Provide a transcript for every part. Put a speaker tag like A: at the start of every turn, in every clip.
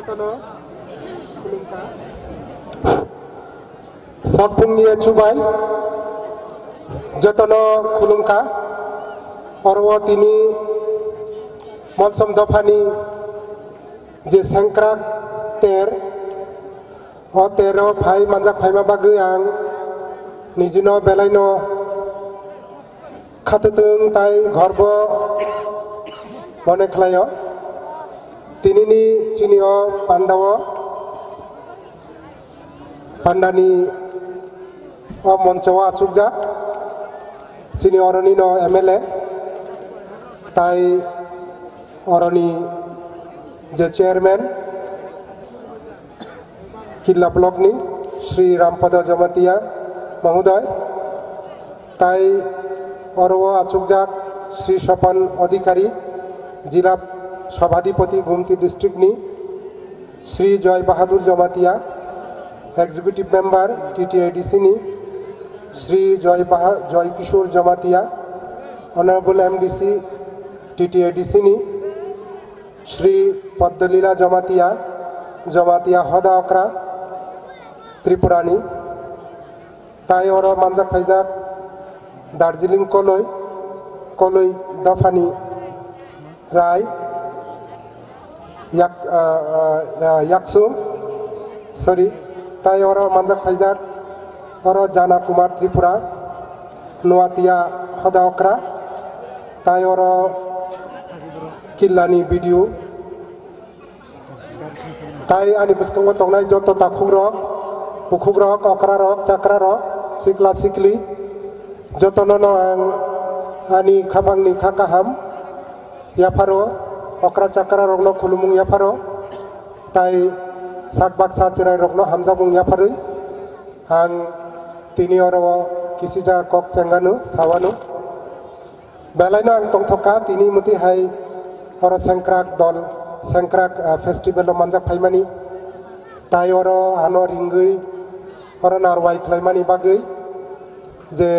A: jotono kulungka sakbungye chubai jotono kulungka orwo tini molsom dofani je sengkrak ter o tero phai manjak phaima bagui ang nijino belaino khatetung tai ghorbo mone khlayo tinini chinio pandawo pandani o monchowa achukja chini oroni no MLA tai oroni je chairman किल्ला block नि श्री रामपद जमातिया महोदय ताई औरव आचुकजाक श्री स्वपन अधिकारी जिला सभाधिपति गुमती district नि श्री जय बहादुर Jamatia executive member TTIDC नि श्री जय किशोर जमातिया ऑनरेबल MDC TTIDC नि श्री पद्दलीला जमातिया हदा अक्रा त्रिपुरानी ताई और मानजाक फाइजाक दार्जिलिंग कलई दफानी राय याकसुम सॉरी ताई और मानजाक फाइजाक और जाना कुमार त्रिपुरा नुआतिया हदा अक्रा ताई और किल्लानी वीडियो ताई आनी बिस्कंगो तंगनाय जतो ताखुग्रक पुखुग्रक अक्रारक चाक्रारक सिक्ला सिक्ली जतननो आं आनी खाबांगनि खाकाहाम याफारो अक्रा चाक्रा रगनो खुलुमुं याफारो ताई साकबाक साचिराय रगनो हामजाबुं याफारै आं तिनि अरव किसिजा कक चेंगानु सावानु बेलायनो आं तंथका तिनि मुति हाय और सेंक्राक दल सेंक्राक फेस्टिवल मानजाक फाइमानी ताई और आनो रिंगै और नारवाई खलायमानी बागै जे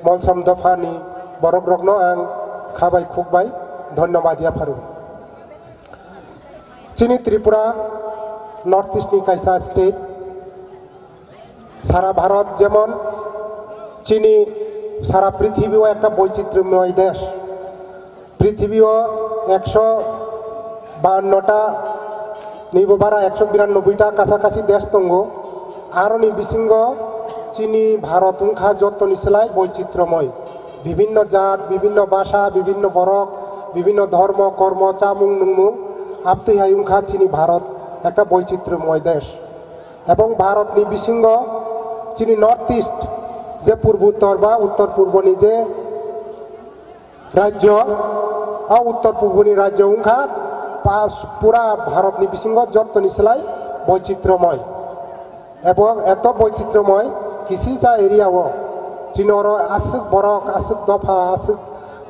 A: मलसम दफानी बरक रगनो आं खाबाय खुबबाय धन्यवाद याफारु चिनी त्रिपुरा नॉर्थ ईस्ट नि कायसा स्टेट सारा भारत जेमन चिनी सारा पृथिवीओ एक बৈচিত্র্যময় देश पृथिवीओ 152टा निबोबारा 192टा काछाकाछि देश दंगो आरनि बिसिंग चीनी भारत उनखा जतनि सेलाय बৈচিত্র্যময় विभिन्न जात विभिन्न भाषा विभिन्न बरक विभिन्न धर्म कर्म चामुं नुमुं आपतैहाय उनखा चीनी भारत एक बৈচিত্র্যময় देश एवं भारतनि बिसिंग चीनी नॉर्थ ईस्ट जे पूर्वोत्तर बा उत्तर पूर्वनि जे राज्य उत्तर पूर्वनि राज्य उनखा पूरा भारतनि बिसिंग जतनि सेलाय बৈচিত্র্যময় एवं एत बৈচিত্র্যময় किसिजा एरियाओ चीनर आसुक बरक आसुक दफा आसुक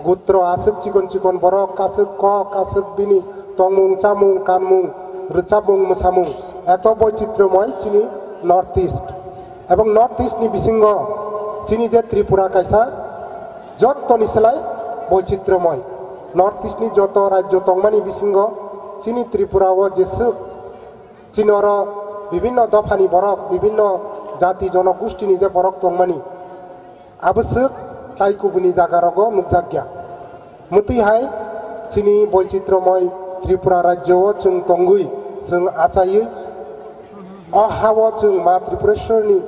A: गोत्र आसुक चिकन चिकन बरक आसुक कक आसुक बिनि तंमुं चामुं कानमुं रोचाबुं मोसामुं एत बৈচিত্র্যময় चीनी नॉर्थ ईस्ट एवं नॉर्थ ईस्ट नि बिसिंग चीनी जे त्रिपुरा कायसा जतनि सेलाय बৈচিত্র্যময় नॉर्थ ईस्ट नि जत राज्य तंगमानि बिसिंग चीनी त्रिपुराओ जेसु चीनर विभिन्न दफानी बरक विभिन्न जाति जनगोष्ठीनि जे बरक तंगमानि आबसुक ताइकुबुनि जागारगो मुगजाग्या मुतिहाय चीनी बৈচিত্র্যময় त्रिपुरा राज्यओ जों तंगुइ जों आचायै अहाव जों मा त्रिपुरेश्वरनि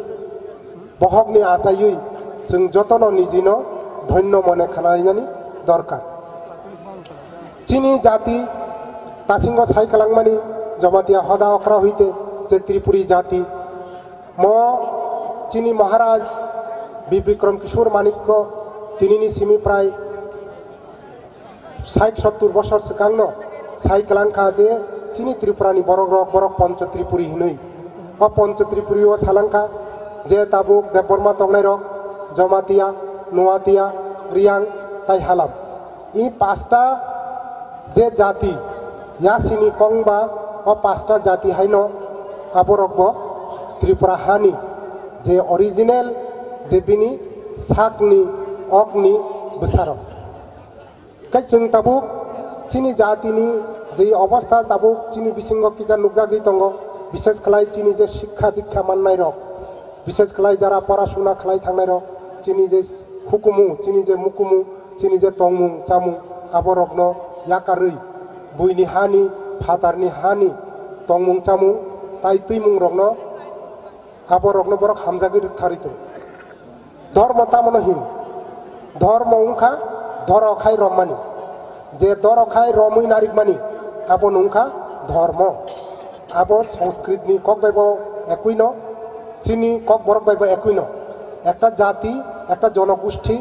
A: बहगनि आचायै जों जतन निजिनो धन्य मने खालायनानि दरकार चीनी जाति तासिंग साइखालांमानि जमातिया हदा अक्रा हईते जे त्रिपुरी जाति म चीनी महाराज विक्रम किशोर मानिक्य तिनिनि सिमी प्राय 60-70 बछर सिगांनो साइखालांखा जे चीनी त्रिपुरानि बरक पंच त्रिपुरी हिनै अ पंच त्रिपुरीओ सालांखा जे ताबुक देवबर्मा तंगनाय रक जमातिया नुआतिया रियांग ताई हालाम इ पाँचटा जे जाति या सिनी कंगबा अ पाँचटा जाति हाइनो आबरकबो त्रिपुरा हानि जे ओरिजिनल जे बिनि साकनि अकनि बसारो कै जों ताबुक चीनी जातिनि যে অবস্থা তাবুক চিনি বিসিঙ্গ কিজা নুকজাগি দङ বিশেষ খালাই চিনি যে শিক্ষা দীক্ষা মাননাই রক বিশেষ খালাই যারা পড়াশোনা খালাই থাंनाय রক চিনি যে হুকুমু চিনি যে মুকুমু চিনি যে তংমু চামু আবরগ্ন ইয়াকারৈ বুইনি হানি ফাतारनि हानि तंमुं चामुं ताई तैमुं रग्न आबरग्न बरक हामजागि थारित धर्म तामन हिं धर्म उंखा धरखाय रमानि जे धरखाय रमै नारिकमानि आबो नुंखा धर्म आबो संस्कृतनि कक बायब एकुइन चिनि कक बरक बायब एकुइन एकटा जाति एकटा जनगोष्ठी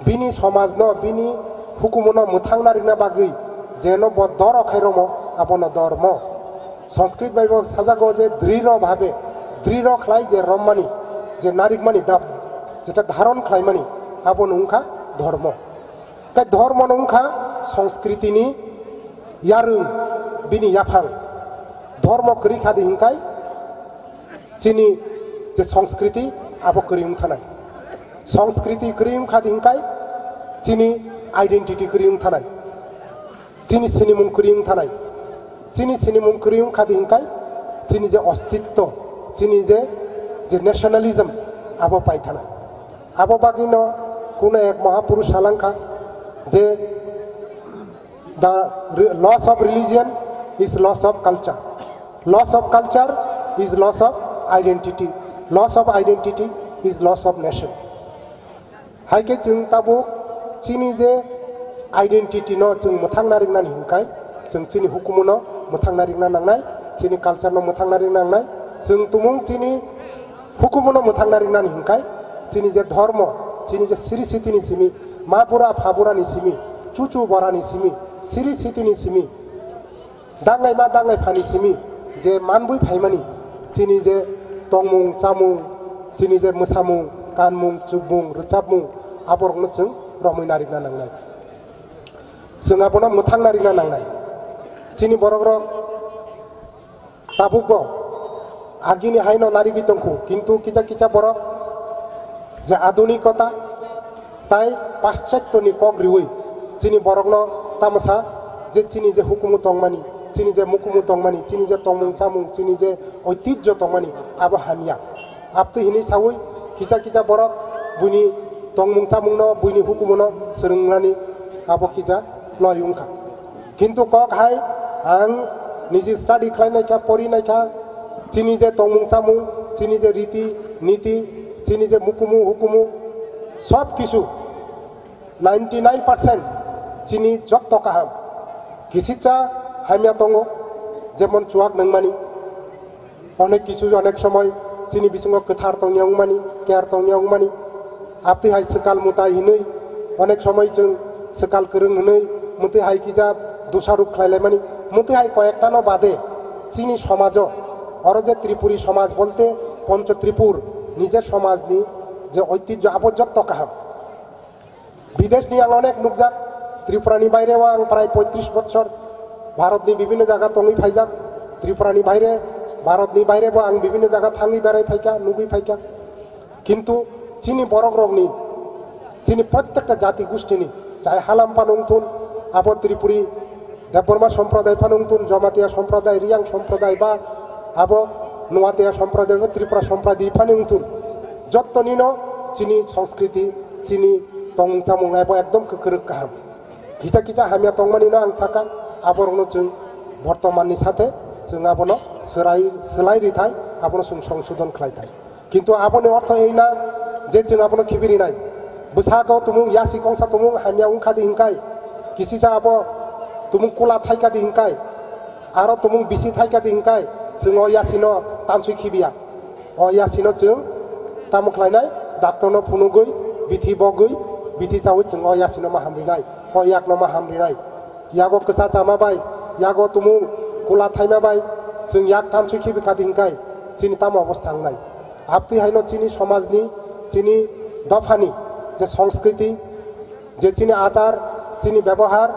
A: बिनि समाज न बिनि हुकुमन मोथां नारिकना बागै जेन धरखाय रम आबन धर्म संस्कृत बायब साजागो जे दृढ़ भावे दृढ़ खालाय जे रममानि जे नारिकमानि दाब जेटा धारण खालायमानि आबो नुंखा धर्म ताई धर्म नुंखा संस्कृतिनि यारुं बिनि याफां धर्म करि खादि हिंखाय चिनि जे संस्कृति आबो करिउं थानाय संस्कृति करिउं खादि हिंखाय चिनि आइडेंटिटी करिउं थानाय चिनि सिनिमुं करिउं थानाय चिनि सिनिमुं करिउं खादि हिंखाय चिनि जे अस्तित्व चिनि जे नेशनलिज्म आबो पाइ थानाय आबो बागिनो कुनो एक महापुरुष हालांखा जे the loss of religion is loss of culture is loss of identity is loss of nation हाइके जों ताबो चिनि जे आइडेंटिटी न जों मोथां नारिकनानि हिंखाय जों चिनि हुकुमन मोथां नारिकना नांनाय चिनि कालचार न मोथां नारिकना नांनाय जों तुमुं चिनि हुकुमन मोथां नारिकनानि हिंखाय चिनि जे धर्म चिनि जे सिरि सितिनि सिमि मापुरा फाबुरानि सिमि चुचु बरानि सिमि सिरि सितिनि सिमि दांगाय मा दांगाय फानि सिमि जे मानबुय फाइमानि चिनि जे तंमुं चामुं चिनि जे मोसामुं गानमुं जुबमुं रोजाबमुं आबरगनो जों रमै नारिकना नांनाय जों आबना मोथां नारिकना नांनाय चिनि बरग्रक ताबुक आगिनि हायनो नारिगि दंखौ किन्तु किजा किजा बरक जे आधुनिकता ताई पाश्चात्यनि कक रिउै चिनि बरगनो तामसा जे चिनि जे हुकुमु तंमानि चिनि जे मुकुमु तंमानि चिनि जे तंमुं चामुं चिनि जे ऐतिह्य तंमानि आबो हामिया आबतो हिनि सावै किजा किजा बरक बुनि तंमुं चामुं न बुनि हुकुमु न सोलोंनानि आबो किजा लयुंखा किन्तु कक हाय आं निजे स्टाडि खालायनायखा फरिनायखा चिनि जे तंमुं चामुं चिनि जे रीति नीति चिनि जे मुकुमु हुकुमु सब किछु 99% चिनि जत्त काहाम किसिचा हामिया दङ जेमन चुवाक नंमानि अनेक किछु अनेक समय चिनि बिसिङाव गोथार दंयावमानि केयार दंयावमानि आपति हाय सकाल मुताय हिनै अनेक समय जों सकाल गोरों हिनै मुते हाय किजा दुसारुप खालायलायमानि मुते हाय कयेकटा न बादे चिनि समाज और जे त्रिपुरी समाज बोलते पंच त्रिपुर निजे समाजनि जे ऐतिह्य आबो जत्त काहाम विदेशनि आं अनेक नुकजाक त्रिपुरानि बायरेआव आं प्राय 35 बछर भारतनि विभिन्न जायगा तङै फायजाक त्रिपुरानि बायरे भारतनि बायरेबो आं विभिन्न जायगा थाङै बेराय फायका नुगै फायका किन्तु चिनि बरग्रगनि चिनि प्रत्येकटा जाति गोष्ठीनि जाय हालाम पानुंथुन आबो त्रिपुरी देबबर्मा सम्प्रदाय पानुंथुन जमातिया सम्प्रदाय रियां सम्प्रदाय बा आबो नुवातिया सम्प्रदाय बा त्रिपुरा सम्प्रदाय पानुंथुन जत्तनिनो चिनि संस्कृति चिनि तंचामुं आबो एकदम गोख्रों गाहाम किसा किसा हामिया तंमानिनो आं साका आबरनो जों बर्तमाननि साथे जों आबनो सोलाय रिथाय आबनो जों संशोधन खालायथाय किन्तु आबनो अर्थ एना जे जों आबनो खिबिरिनाय बैसागो तुमुं यासि कंसा तुमुं हामिया उंखादि हिंखाय किसिसा आबो तुमुं कुला थायकादि हिंखाय आरो तुमुं बिसि थायकादि हिंखाय जों यासिनो तानसुय खिबिया यासिनो जों तामु खालायनाय डाक्टरनो फुनुगै बिथि बगै बिथि जावै जों यासिनो मा हामरिनाय याकनो मा हामरिनाय यागो गोसा जामाबाय यागो तुमुं कुला थायमाबाय जों याक तानसुय खिबिखादि हिंखाय चिनि ताम अवस्था हांनाय आपति हायनो चिनि समाजनि चिनि दफानि जे संस्कृति जे चिनि आचार चिनि व्यवहार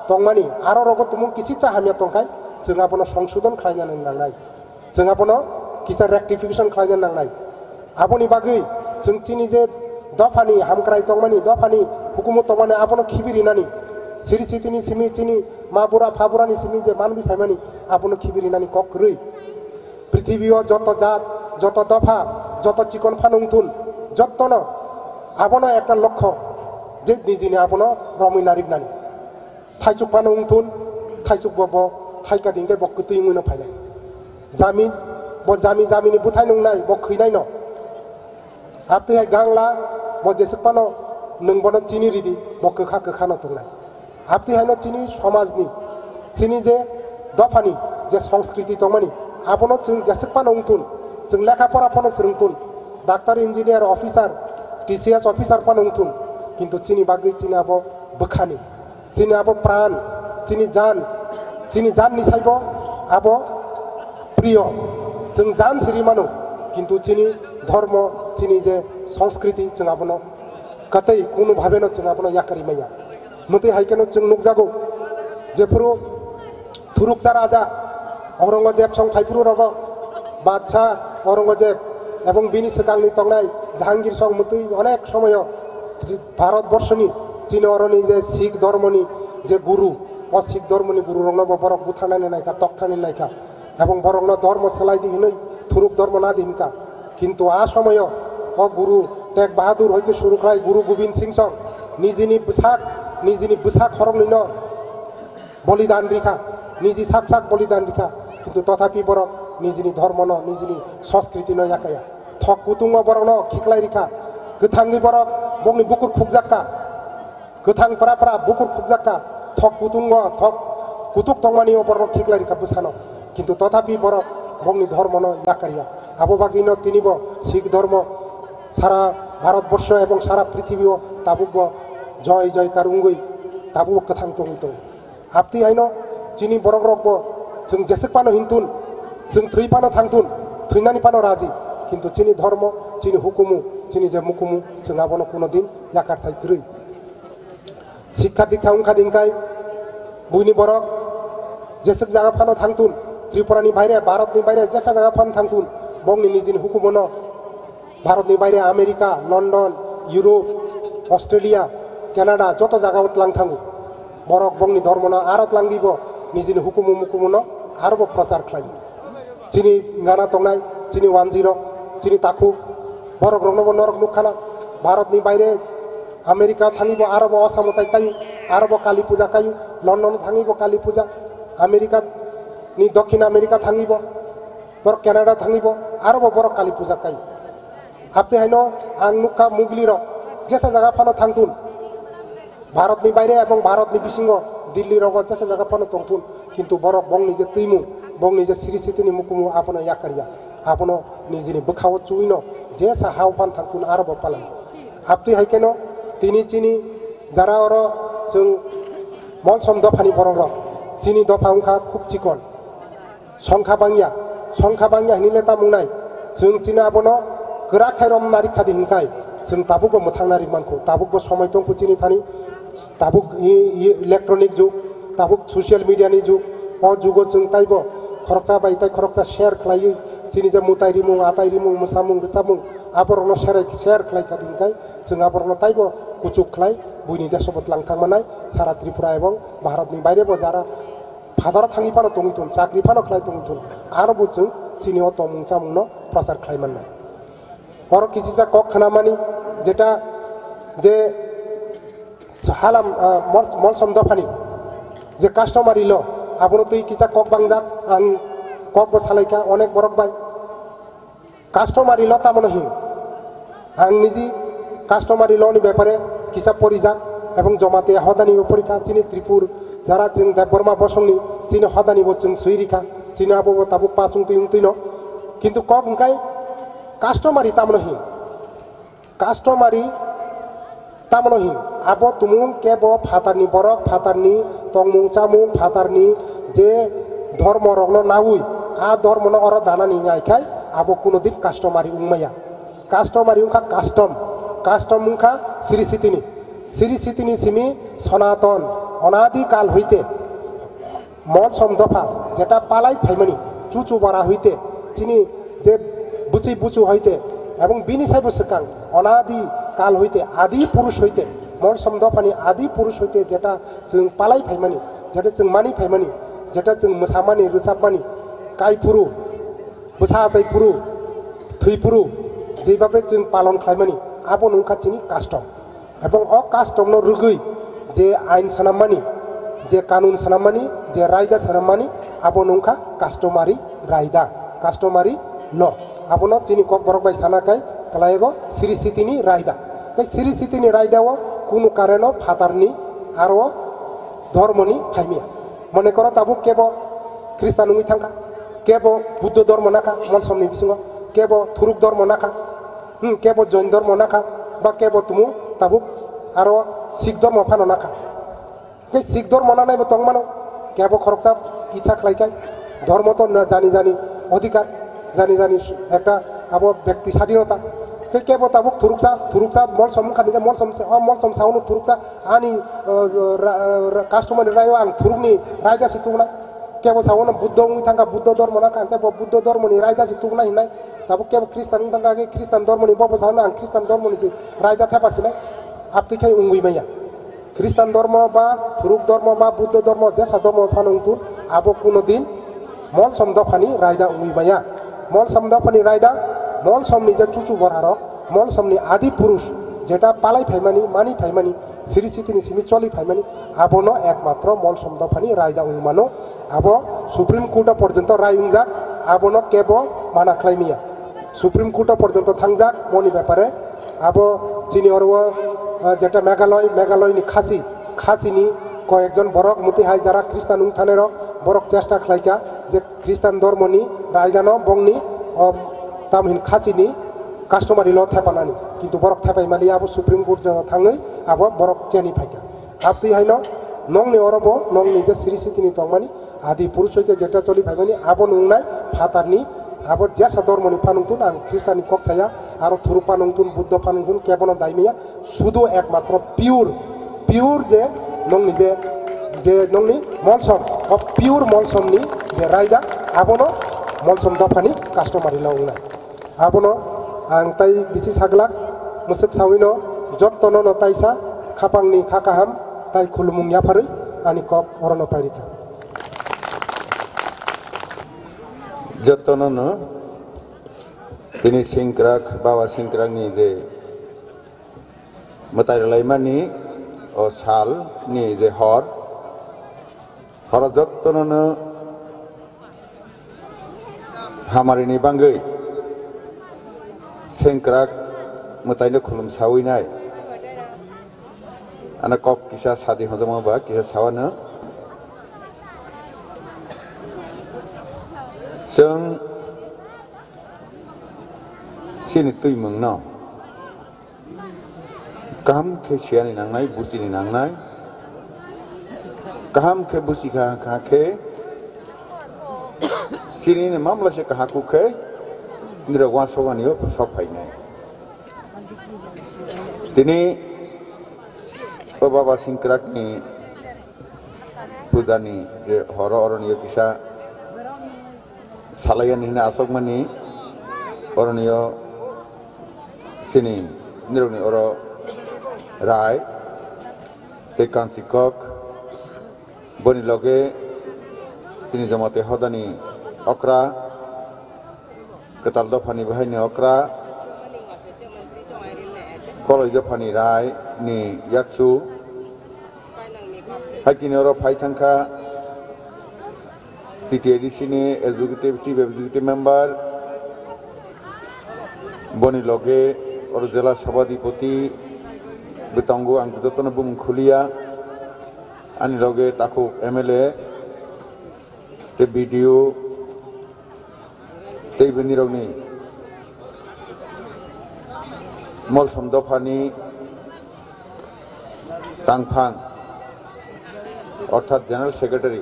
A: तंमानि आरो रगो तुमुं किसिचा हामिया तंखाय जों आबनो संशोधन खालायनो नांनाय जों आबनो किसा रेक्टिफिकेशन खालायनो नांनाय आबोनि बागै जों चिनि जे दफानि हामक्राय तंमानि दफानि हुकुमत तंमानि आबनो खिबिरिनानि siri sitini simi chini mabura fabura ni simi je manbi phaimani abono khibiri nani kokrui পৃথিবীও যত জাত যত দফা যত চিকন ফানুংথুন যতন আবনো একটা লক্ষ্য যে নিজিনি আবনো রমি নারী নানি থাইচুক ফানুংথুন থাইচুক বব থাইকা দিনকে বকতুই মুনো ফাইনাই জামি জামি জামিনি বুথাই নুংনাই বখৈনাই ন আপনি গাংলা যেসুক পানো নংবনো চিনি রিদি বকখা কখানো তুংনাই আপনি হাইনো চিনি সমাজনি চিনি যে দফানি যে সংস্কৃতি দমানি abono जों जेसेबां नंथुन जों लेखापरा फनो सोलोंथुन डाक्टर इन्जिनियार अफिसार टीसीएस अफिसार फनो नंथुन किन्तु चिनी बागै चिनी आबो बोखानि चिनी आबो प्राण चिनी जान निसाइबो आबो प्रिय जों जान सिरि मानो किन्तु चिनी धर्म चिनी जे संस्कृति जों आबोनो कतै कोनो भाबेनो जों आबोनो याकारि माया मते हाइकेनो जों नुकजागौ जेफोरो थुरुकजा राजा औरंगजेब संफाइफुरु रग बादशाह औरंगजेब एवं बिनि सिगांनि तंनाय জাহাঙ্গীর सं मते अनेक समय भारतवर्षनि चीन अरनि जे शिख धर्मनि जे गुरु अ शिख धर्मनि गुरु रंग बरक बुथानानै नायका तक्तानि नायका एवं बरंग धर्म सेलाई दिनै थुरुक धर्म ना दिनका किन्तु आ समय अ गुरु तेग बाहादुर हयतो शुरू खाय गुरु गोविंद सिंह सं निजिनि बुसाक हरंनि न बलिदान रिखा निजी साक बलिदान रिखा किन्तु तथापि बरक निजिनि धर्म न निजिनि संस्कृति न याकाया थक कुतुंग बरक न खिखलाय रिखा गोथांनि बरक बंनि बुकुर खुगजाक्का गोथां परा बुकुर खुगजाक्का थक कुतुंग थक कुतुक तंमानि बरक खिखलाय रिखा बुसानो किन्तु तथापि बरक बंनि धर्म न याकारिया आबो बागि न तिनिबो शिख धर्म सारा भारतवर्ष एवं सारा पृथिबीओ ताबुक जय जयकार उंगै ताबुक गोथां तंगितो आपति हायनो चिनी बरक रकबो जों जेसेक पानो हिंतुन जों थै पानो थांतुन थैनानि पानो राजी किन्तु चिनी धर्म चिनी हुकुमु चिनी जे मुकुमु जों आबोनो कोनो दिन याकार थाइख्रै शिक्षा दीक्षा उंखा दिनखाय बुइनि बरक जेसेक जागा पानो थांतुन त्रिपुरानि बायरे भारतनि बायरे जेसा जागा पानो थांतुन बंनि निजिनि हुकुमु न भारतनि बायरे America London Europe Australia Canada जत जागायाव लां थाङो बरक बंनि धर्म न आरत लांगिबो निजिनि हुकुमु मुकुमु न आरोबो प्रचार खालायो चिनी गाना तंनाय चिनी 10 चिनी ताखु बरक रंगबो नरक नुखाना भारतनि बायरे आमेरिका थाङिबो आरोबो असामताय कायो आरोबो काली पूजा कायो लंडन थाङिबो काली पूजा आमेरिका नि दक्षिण आमेरिका थाङिबो बरक कानाडा थाङिबो आरोबो बरक काली पूजा कायो आपते हायनो आं नुखा मुगली र जेसा जागा फानो थांतुन भारतनि बायरे एवं भारतनि बिसिङाव दिल्ली रग जेसा जागा फानो तंथुन किन्तु बरक बंनि जे तैमु बंनि जे सिरि सितिनि मुकुमु आपनो याकारिया आपनो निजिनि बोखाव चुइनो जेसा हाव फान थांतुन आरोबो पालाय आपति हायकेनो तिनि चिनि जारा अर जों मल सम दफानि बरं र चिनि दफा उंखा खुब चिकन संखा बांगिया हिनिलेता मुंनाय जों चिना आबनो गोरा खायरम नारि खादि हिंखाय जों ताबुकबो मोथांनारि मानखौ ताबुकबो समय दंखौ चिनि थानि ताबुक इलेक्ट्रनिक जुग ताबुक सोशल मीडियानि जुग अ जुगो जों ताइबो खरकसा बायताय खरकसा शेयर खालायो चिनि जे मुताय रिमुं आताय रिमुं मोसामुं रोजाबमुं आबरनो शेयर खालायखा दिनखाय जों आबरनो ताइबो कुचुक खालाय बुइनि देशबत लांथांमानाय सारा त्रिपुरा एवं भारतनि बायरेबो जारा फादार थाङि फानो तंगिथुन चाकरि फानो खालाय तंगिथुन आरोबो जों चिनि अ तमुं चामुंनो प्रचार खालायमाननाय और किसी से कक खानामानी जेटा जे हालाम मौसम दफानी जे कास्टमारी ल आबनो तुई किसा कक बांजाक आं कक बो सालायका अनेक बरक बाय कास्टमारी ल तामनो हिं आं निजी कास्टमारी लनि ব্যাপারে किसा परिजाक एवं जमाते हदानी परीक्षा चिनि त्रिपुर जारा जों बर्मा बसंनि चिनि हदानी बो जों सैरिखा चिनि आबो ताबु पासुं तुई उंतैनो किन्तु कक उंखाय कास्टमारी तामनहिं आबो तुमुं केबो फातारनि बरक फातारनि तंमुं चामुं फातारनि जे धर्म रंग नाउई आ धर्म न अर दानानि नायखाय आबो कुनो दिन कास्टमारी उंमाया कास्टमारी उंखा कास्टम उंखा सिरिसितिनि सिमी सनातन अनादि काल हইতে मल सम दफा जेटा पालाय फाइमानि चुचु बारा हইতে चिनि जे बुचि बुचु हইতে এবং বিনি সাইব সেকাং অনাদি কাল হইতে আদি পুরুষ হইতে मल सम दफानि आदि पुरुष हইতে যেটা जों पालाय फायमानि যেটা जों मानि फायमानि যেটা जों मोसामानि रोजाबमानि कायपुरु बोसाजायपुरु थैपुरु যেভাবে जों पालन खालाममानि आबो नंखाथिनि कास्टम এবং अ कास्टमनो रुगै जे आइन सानामानि जे कानुन सानामानि जे रायदा सानामानि आबो नंखा कास्टमारि रायदा कास्टमारि ल आबोनो जिनि कक बरक बाय सानाखाय कलायगो सिरि सितिनि रायदा कै सिरि सितिनि रायदाओ कुनु कारेनो फातारनि आरो धर्मनि फायमिया मने करो ताबु केबो ख्रिस्टान नङि थांखा केबो बुद्ध धर्म नाका मन समनि बिसिङो केबो थुरुक धर्म नाका केबो जैन धर्म नाका बा केबो तुमु ताबु आरो सिख धर्म फानो नाका कै सिख धर्म नानायबो तंमानो केबो खरकसा इच्छा खालायखाय धर्म तो जानि जानि अधिकार जानि जानि একটা आबो व्यक्ति स्वाधीनता कै केबो ताबु थुरुकसा मल सम खानिगा मल सम साउनो थुरुकसा आनि कास्टमारि रायो आं थुरुकनि रायदासि तुगना केबो साउनो बुद्ध नङि थांखा बुद्ध धर्म नाका केबो बुद्ध धर्मनि रायदासि तुगना हिनाय ताबु केबो ख्रिस्टान थांखा के ख्रिस्टान धर्मनि बबो साउनो आं ख्रिस्टान धर्मनि रायदा थापासिनाय आपतिखाय उंगुइमाया ख्रिस्टान धर्म बा थुरुक धर्म बा बुद्ध धर्म जेसा धर्म फानंतु आबो कुनो दिन मल सम दफानि रायदा उंगुइमाया मल सम दफानि रायदा मल समनि जे चुचु बरहारो मल समनि आदि पुरुष जेटा पालाय फायमानि मानि फायमानि सिरि सितिनि सिमि चलि फायमानि आबोनो एकमात्र मल सम दफानि रायदा उंमानो आबो सुप्रीम कोर्ट पर्यन्त राय उंजाक आबोनो केबो माना खालायमिया सुप्रीम कोर्ट पर्यन्त थांजाक मनि ব্যাপারে आबो जिनि अरवो जेटा मेघालयनि खासिनि कयेकजन बरक मुतिहाय जारा ख्रिस्टान उंथानेरो बरक चेष्टा खालायका जे ख्रिस्टान धर्मनि रायदानो बंनि तामहिन खासिनि कास्टमारि ल थेपानानि किन्तु बरक थेपायमानि आबो सुप्रीम कोर्ट जों थाङै आबो बरक चेनि फायका आपति हायनो नंनि अरबो नंनि जे सिरि सितिनि तंमानि आदि पुरुष हইতে जेटा चलि फायमानि आबो नंनाय फातारनि आबो जेसा धर्मनि फानुंतुन आं ख्रिस्टाननि कक्साया आरो थुरु फानुंतुन बुद्ध फानुंतुन केबनो दायमिया शुद्ध एकमात्र पिउर जे नंनि जे नंनि मलसम पिउर मलसमनि जे रायदा आबोनो मलसम दफानि कास्टमारि लाउनाय आबोनो आं ताई बिसि सागलाक मुसुक साविनो जत्तनो न ताइसा खापांनि खाकाहाम ताई खुलुमुं याफारै आनि कक अरनो पाइरिका
B: जत्तनो दिनै सिंक्राक बाबा सिंक्राकनि जे मोतायलायमानि ओ सालनि जे हर जत्तनो हामारिनि बांगै सेंक्राक मोतायनो खुलुम सावैनाय आना कक किसा सादि हजमबा किसा सावानो जों सिनि तुइमंनो गाहाम के सियानि नांनाय बुजिनि नांनाय गाहाम के बुजिखा खाखे सिनि मामलासे काहाकुखे निरगवा सगानियो सफायनाय दिनै बाबा सिंक्राकनि फुजानि जे हर अरनिय किसा सालायानि हिना आसकमानि अरनिय सिनि निरगनि अर राय ते कांसिकक बनि लगे सिनि जमाते हदानि अक्रा केताल दफानि बाहायनो अक्रा कलय दफानि राय नि याकसु हाइकिनि अर फाइथांखा टीटीएडीसीनि चीफ एग्जीक्यूटिव मेम्बर बनि लगे और जिला सभाधिपति बितंगु आं जतन बुम खुलिया आनि लगे ताकु एमएलए ते बीडीओ ते बिनिरगनि मलसम दफानि तांफां अर्थात जनरल सेक्रेटारि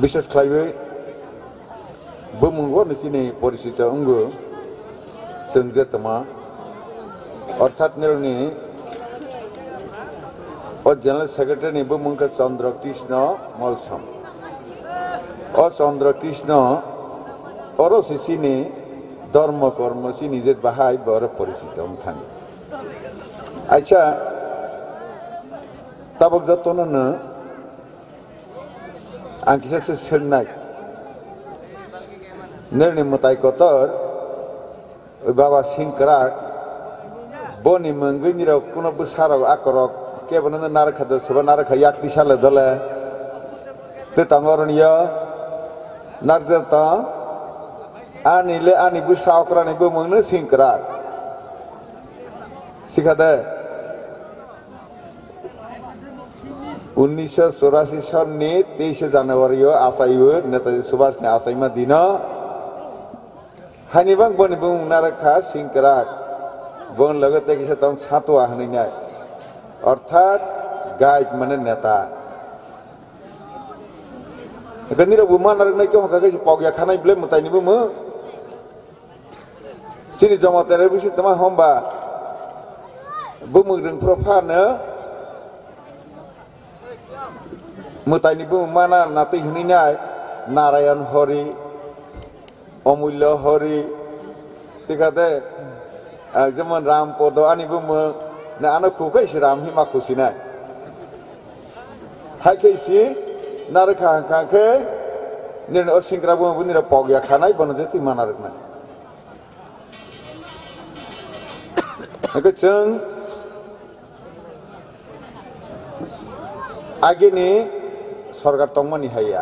B: विशेष खालामै बुमुंगो नसिनि परिचित अंगु जोंजेतमा अर्थात निरगनि और जनरल सेक्रेटारि बुमुंग चंद्र कृष्ण मलसम और चंद्र कृष्ण और सिसिनि धर्म कर्म सिनि जे बाहाय बर परिचित थांग Acha tabok jatono ang kisa sesengnai nirni mutai kotor baba singkrak boni mangui nirok kuno besarok akorok kebono narakha do soba narakha yak disale dole te tangoron ya narjata ani le ani busaukrani bo mangno singkrak sikhade 1984 सननि 23 जानुवारियाव आसाइयो Netaji सुभाषनि आसाइमा दिन हानिबां बनिबुं नारखा सिंकराक बन लगते किसे तंग सातवा हनैनाय अर्थात guide माने नेता गनिरो बुमा नारखनाय के हकागे पगया खानाय ब्ले मताइनिबो मो सिनि जमातेरे बिसि तमा हमबा बुमुग्रों प्रफानो मुताइनि बुमाना नातै हनैनाय नारायण हरि अमूल्य हरि सिखादे जेमन रामपद आनि बुमो ना आनो खुखैस राम हिमा खुसिनाय हाइखैसि नारखा हांखाखे निरन असिंग्रा बुमो निर पगया खानाय बनजे ति मानारखना जों आगेनि सरकार तंगमानि हाया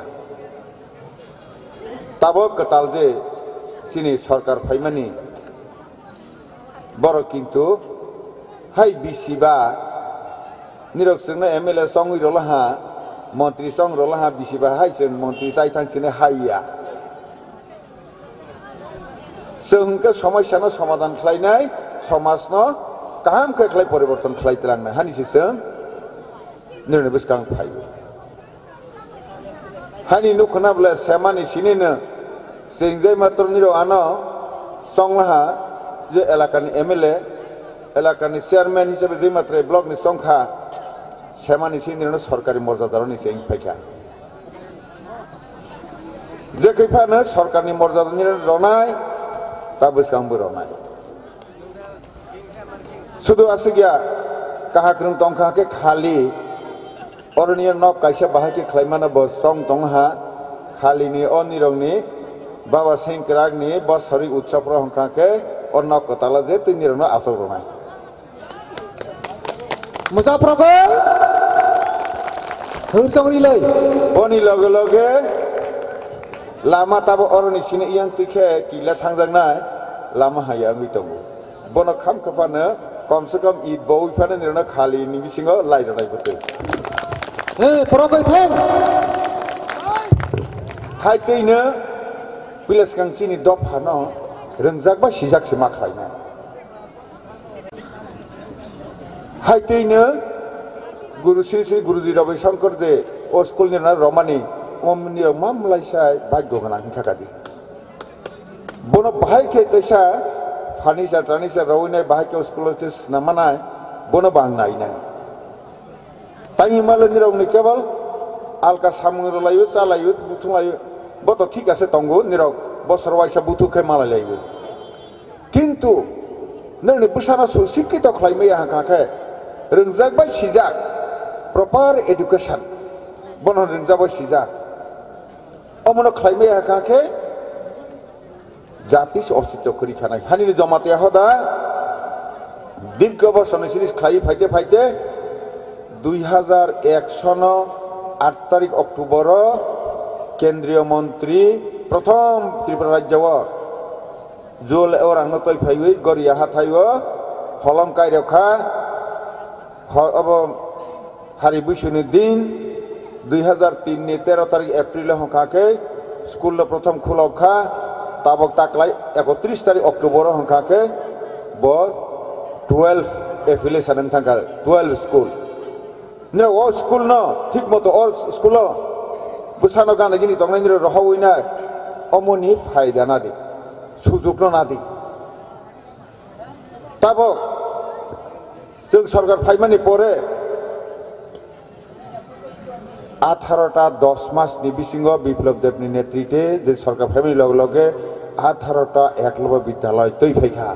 B: ताबो कताल जे सिनि सरकार फाइमानि बर किन्तु हाय बिसिबा निरक जोंनो एमएलए संग रलाहा मंत्री संग रलाहा बिसिबा हाय जों मंत्री साइ थांसिने हाया जोंखो समस्यानो समाधान खालायनाय समाजनो काम खालाय परिवर्तन खालायलांनो हानिसो जों निर्णय बिस्कां फाइबो हानि नुखनाब्ला सेमानि सिनेनो जोंजाय मात्र निरो आनो संलाहा जे एलाकानि एमएलए एलाकानि चेयारमैन हिसाबै जे मात्र ब्लकनि संखा सेमानि सिनेनो सरकारि मर्यादानि जों फाइखा जे खैफानो सरकारनि मर्यादानि रनाय ता बिस्कांबो रनाय शुधु आसिगिया काहाक्रम तंखा के खाली अरनिया नक काइसा बाहाके खलाइमाना ब सं दंहा खालिनि अनिरंनि बाबा सेंक्रागनि बसरी उत्सव हंखाके और नक कताला जे तिनिरनो आसल रनाय
A: मुजाफरको हरसंरिलै
B: बनि लगे लगे लामा ताबो अरनि सिने इयां तिखे किला थांजांनाय लामा हाया गैतंगो बन खाम खपानो कम से कम ईद बौइफानो निरनो खालिनि बिसिङो लाइरनाय बते
A: परगै फें
B: हाइतैनो पुलिस गांसिनि दफानो रोंजाक बा सिजाकसो माख्लायनाय हाइतैनो गुरु श्री श्री गुरुजी रवि शंकर जे ओ स्कुल निरना रमानि ओमनि मामलायसाय भाग्य गोनां थाखादि बनो बाहायखे तैसा फार्निचार टार्निचार रवैनाय बाहायखे स्कुल नामानाय बनो बांनायनाय तांगी मालो निरवनि केवल आलका सामुंग लायो चालायो बुथुलायो बत ठीक आसे तंगो निरव बसर वाइसा बुथुखे मालायलायो किन्तु नोंनि बुसाना शिक्षित खलायमै हाखाखे रोंजाक बा सिजाक प्रपार एडुकेशन बन रोंजाबा सिजाक अमनो खलायमै हाखाखे जातिस अस्तित्व करिखानाय हानिनि जमाते हदा दीर्घ बसरनि सिरिस खलाय फाइते फाइते 2001 सनो 8 तारिख अक्टोबर केंद्रीय मंत्री प्रथम त्रिपुरा राज्य जुल और आंनो तय फाइबै गरिया हाथायो हलंकाय रेखा अब हारि बैसुनि दिन 2003 नि 13 तारिख एप्रिल हंखाके स्कूल प्रथम खुलखा ताबक ताकलाय 31 तारिख अक्टोबर हंखाके ब 12 एफिलिएशन थांखा 12 स्कूल ने ओ स्कूल न ठीक मतो और स्कूल बुसानो गाने गिनि तंगनाय नि रहवैना अमनि फायदा नादि सुजुग नादि ताबो जों सरकार फाइमानि परे 18टा 10 मासनि बिसिङो बिप्लब देवनि नेतृत्वे जे सरकार फाइमानि लगे लगे 18टा एकलव्य विद्यालय तै फैखा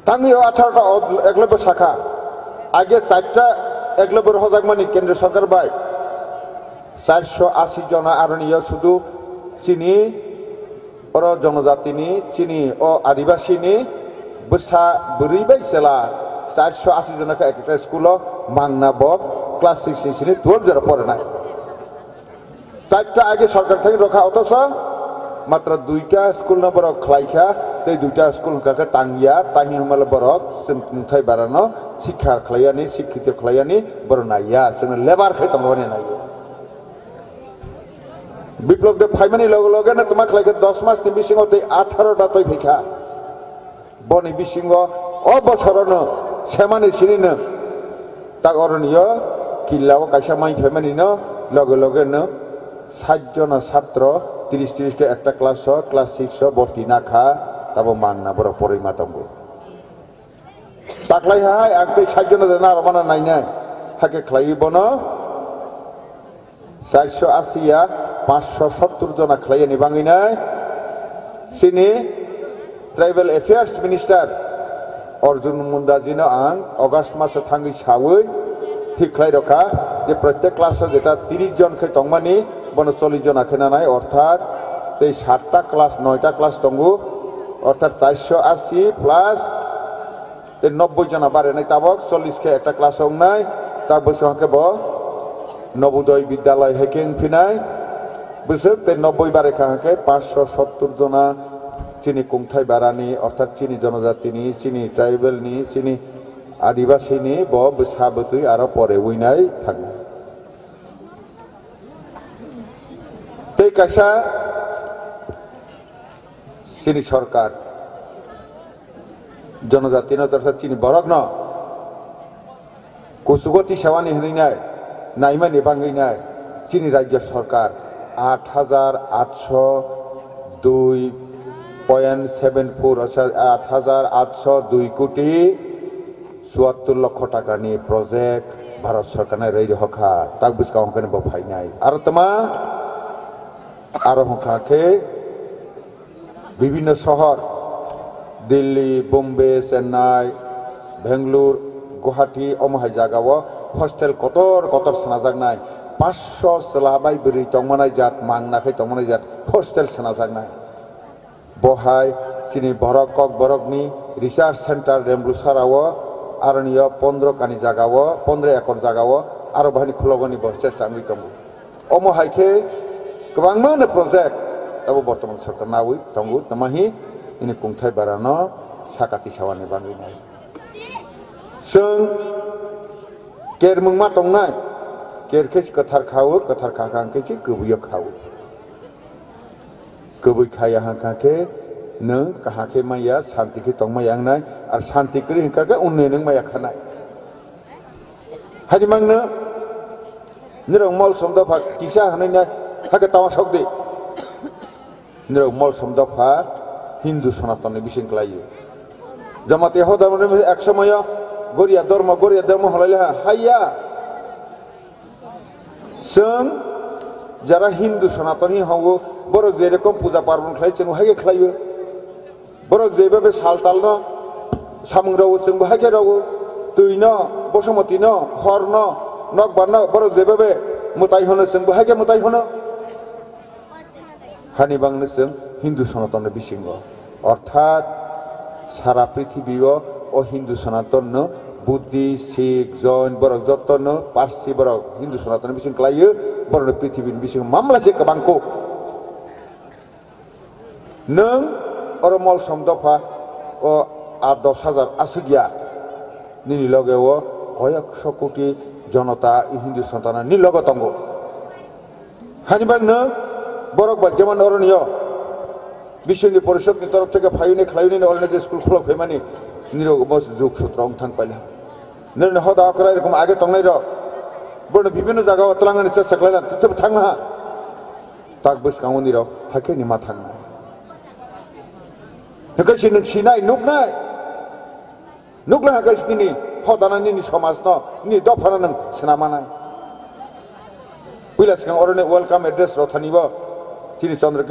B: তাঙ্গিও 18টা একলব্য শাখা আগে 4টা একলব্যর হজাকমানি কেন্দ্র সরকার বাই 480 জন আরণীয় শুধু চিনি ওর জনজাতিনি চিনি ও আদিবাসীনি বসা বরিবাই জেলা 480 জনকে একটা স্কুল মাংনাব ক্লাস 6 শ্রেণী 12 যারা পড়ে নাই 4টা আগে সরকার থেকে রক্ষা অথচ মাত্র 2টা স্কুল না বড় খাইখা এই 2টা স্কুল কাকে তাঙ্গিয়া তাহি হমাল বড় মুথাই বাড়ানো শিক্ষার খাইয়ানি শিক্ষিত খাইয়ানি বড় নাইয়া সেনে লেবার খাই তমনে নাই বিপ্লব দে ফাইমানি লগে লগে না তোমাক লাগে 10 মাস নি বিসিং হতে 18টা তৈ ভিখা বনি বিসিং অ বছরন সেমানি সিনিন তা অরণীয় কিল্লাও কাইসা মাই ফেমানি ন লগে লগে ন 60 জন ছাত্র 30-30টা একটা ক্লাস 6 ভর্তি না খা তাবো মাংনা বড় পরিমাতঙ্গ তাকলাই হাই আগতে 60 জন না রমানা নাই নাই হাকে খাইবন 480 570 জন খাইনি বাঙি নাই সিনি tribal affairs minister Arjun Munda জিন আং অগাস্ট মাসে থাঙ্গি সাউই ঠিক খাই রখা যে প্রত্যেক ক্লাসে যেটা 30 জন খাই তংমানি বন 40 জন আখেনা নাই অর্থাৎ এই 7টা ক্লাস 9টা ক্লাস তঙ্গু অর্থাৎ 480 প্লাস 90 জন বারে নাই তাবক 40 কে একটা ক্লাস হং নাই তা বসে হাকে ব নবোদয় বিদ্যালয় হেকিং ফিনাই বসে 90 বারে খাকে 570 জনা চিনি কুংথাই বারানি অর্থাৎ চিনি জনজাতি নি চিনি ট্রাইবেল নি চিনি আদিবাসী নি ব বসাবতই আর পরে উইনাই থাকবে তেই কাইসা চিনি সরকার জনজাতি ন অর্থাৎ চিনি বরক ন কুসুগতি সেওয়ানি হনি নাই নাইমানি বাঙ্গি নাই চিনি রাজ্য সরকার 8,802.74 8,802 কোটি 74 লক্ষ টাকা নিয়ে প্রজেক্ট ভারত সরকারের রেই হখা তাক বিস্কা হকানে বফাই নাই আর তোমা আর হকাকে বিভিন্ন শহর দিল্লি বোম্বে চেন্নাই বেঙ্গলোর গুয়াহাটি অমহাই জাগাও হস্টেল কতর কতর সেনাজাক নাই 500 সেলাবাই বেরি তংমানাই জাত মাংনাখাই তংমানাই জাত হস্টেল সেনাজাক নাই বহাই চিনি বরক কক বরকনি রিসার্চ সেন্টার রেমবুসারাও আর নিয় 15 কানি জাগাও 15 একর জাগাও আর বাহিনী খুলগনি চেষ্টা আমি তঙ্গু অমহাইকে গোबां প্রজেক্ট अब बर्तमान सरकार नावई तंगु तमाही इनि कुंथाय बारानो साकाति सावानि बांगिनाय जों केरमुंमा तंनाय केरखेस कथार खावो कथार खाखांखेसि गोबैयो खावो गोबै खाया हाखाखे नों काहाखे माया शान्तिखे तंमायांनाय आर शान्तिकरि हिंखाखे उन्ने नों माया खानाय हारिमांनो निरंमल समदफा किसा हानायनाय हाके तावा सकदे निरंमल समदफा हिंदू सनातन बिसिं खालायो जामाते हदामने एक समय गोरिया धर्म हलायले हाया जों যারা হিন্দু সনাতনী হও বড় যেরকম পূজা পার্বণ খাই जों হাগে খালাयो বড় যেভাবে সালতাল ন সামংরাও जों হাগে রাও তুই ন বসমতি ন হর ন নকবার ন বড় যেভাবে মতাই হনো जों হাগে মতাই হনো হানি বাংলা जों হিন্দু সনাতন বিসিঙ্গ অর্থাৎ সারা পৃথিবীও ও হিন্দু সনাতন বুদ্ধি শিখ জৈন বরক যতন পার্সি বরক হিন্দু সনাতন বিসিং খালাयो বরণ পৃথিবীর বিসিং মামলা যে কাবাংকো नों अरमल समदफा ओ 8-10,000 आसगिया निनि लगे ओ 100 कोटी जनता हिंदू सन्तान नि लगे तंगो हानिबाग नों बरक बा जेमन अरनिय विश्वनि परिषद नि तरफ থেকে फायने खलायनि अरने जे स्कुल खुलक फैमानि निरो बस जुग सूत्र थां पाइला नरने हदा अकरा एरकम आगे तंगनाय र बरन विभिन्न जागा तलांगानि चर्चा खालायना तब थांना ताक बस गावनि र हाके निमा थांना हकासि नों सिनाय नुकनाय नुकला हकासि दिनि हदानानि नि समाज न नि दफाना नों सिनामानाय उइला सिगां अरने वेलकाम एड्रेस रथानिबो चिनि चंद्र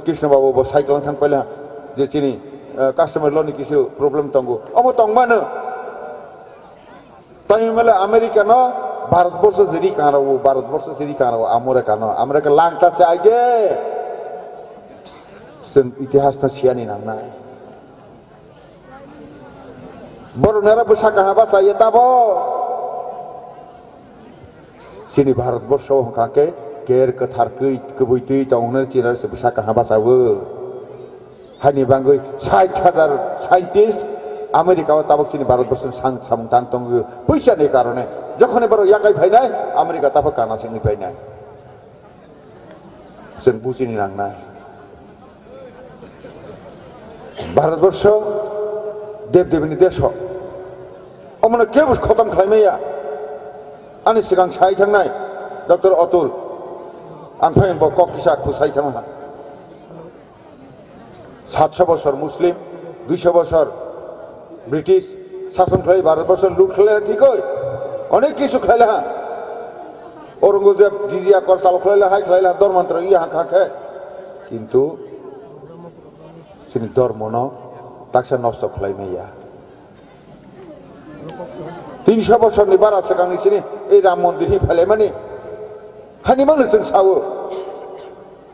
B: कृष्ण बाबू साइकल थां पाइला जे चिनि কাস্টমার লনি কিছু প্রবলেম তঙ্গু অমো তংমানো তাই মেলে আমেরিকা ন ভারতবর্ষ যেরি কারাও ভারতবর্ষ যেরি কারাও আমরে কানো আমেরিকা লাংটাছে আগে जों इतिहास ना सियानि नांनाय बर'नारा बैसाखा हाबा जायो ताबो जोंनि भारतबर्षआव हांखाके गेर गोथार गोबैथै दावनो चिरार बैसाखा हाबा जावो हानि बांगै 60,000 साइन्टिस्ट আমেরিকাও তাবক जोंनि भारतबर्ष सामदां दङ फैसानि कारणे যখন এবার ইয়াকাই ফাইনাय আমেরিকা তাবক কানা जोंनि फायनाय जों बुजिनि नांनाय भारतवर्ष देव देवीनि देश अमनो केबो खतम खालामैया आंनि सिगां साय थांनाय डक्टर अतुल आं फैब ककिसा खुसाय थांहा 700 बছর मुस्लिम 200 বছর ब्रिटिश शासन खालाय भारतवर्ष लुट खालाय ठीकই अनेक किछु खालाय औरंगजेब जिजिया कर चालु खालाय हाय खालाय धर्मांतर इया हाखाखे किन्तु जोंनि धर्मनो दाक्सा नष्ट खालामैया 300 বছরनि बारा सिगां इसोरनि এই राम मन्दिरनि फालायमानि हानि मानो जों सावो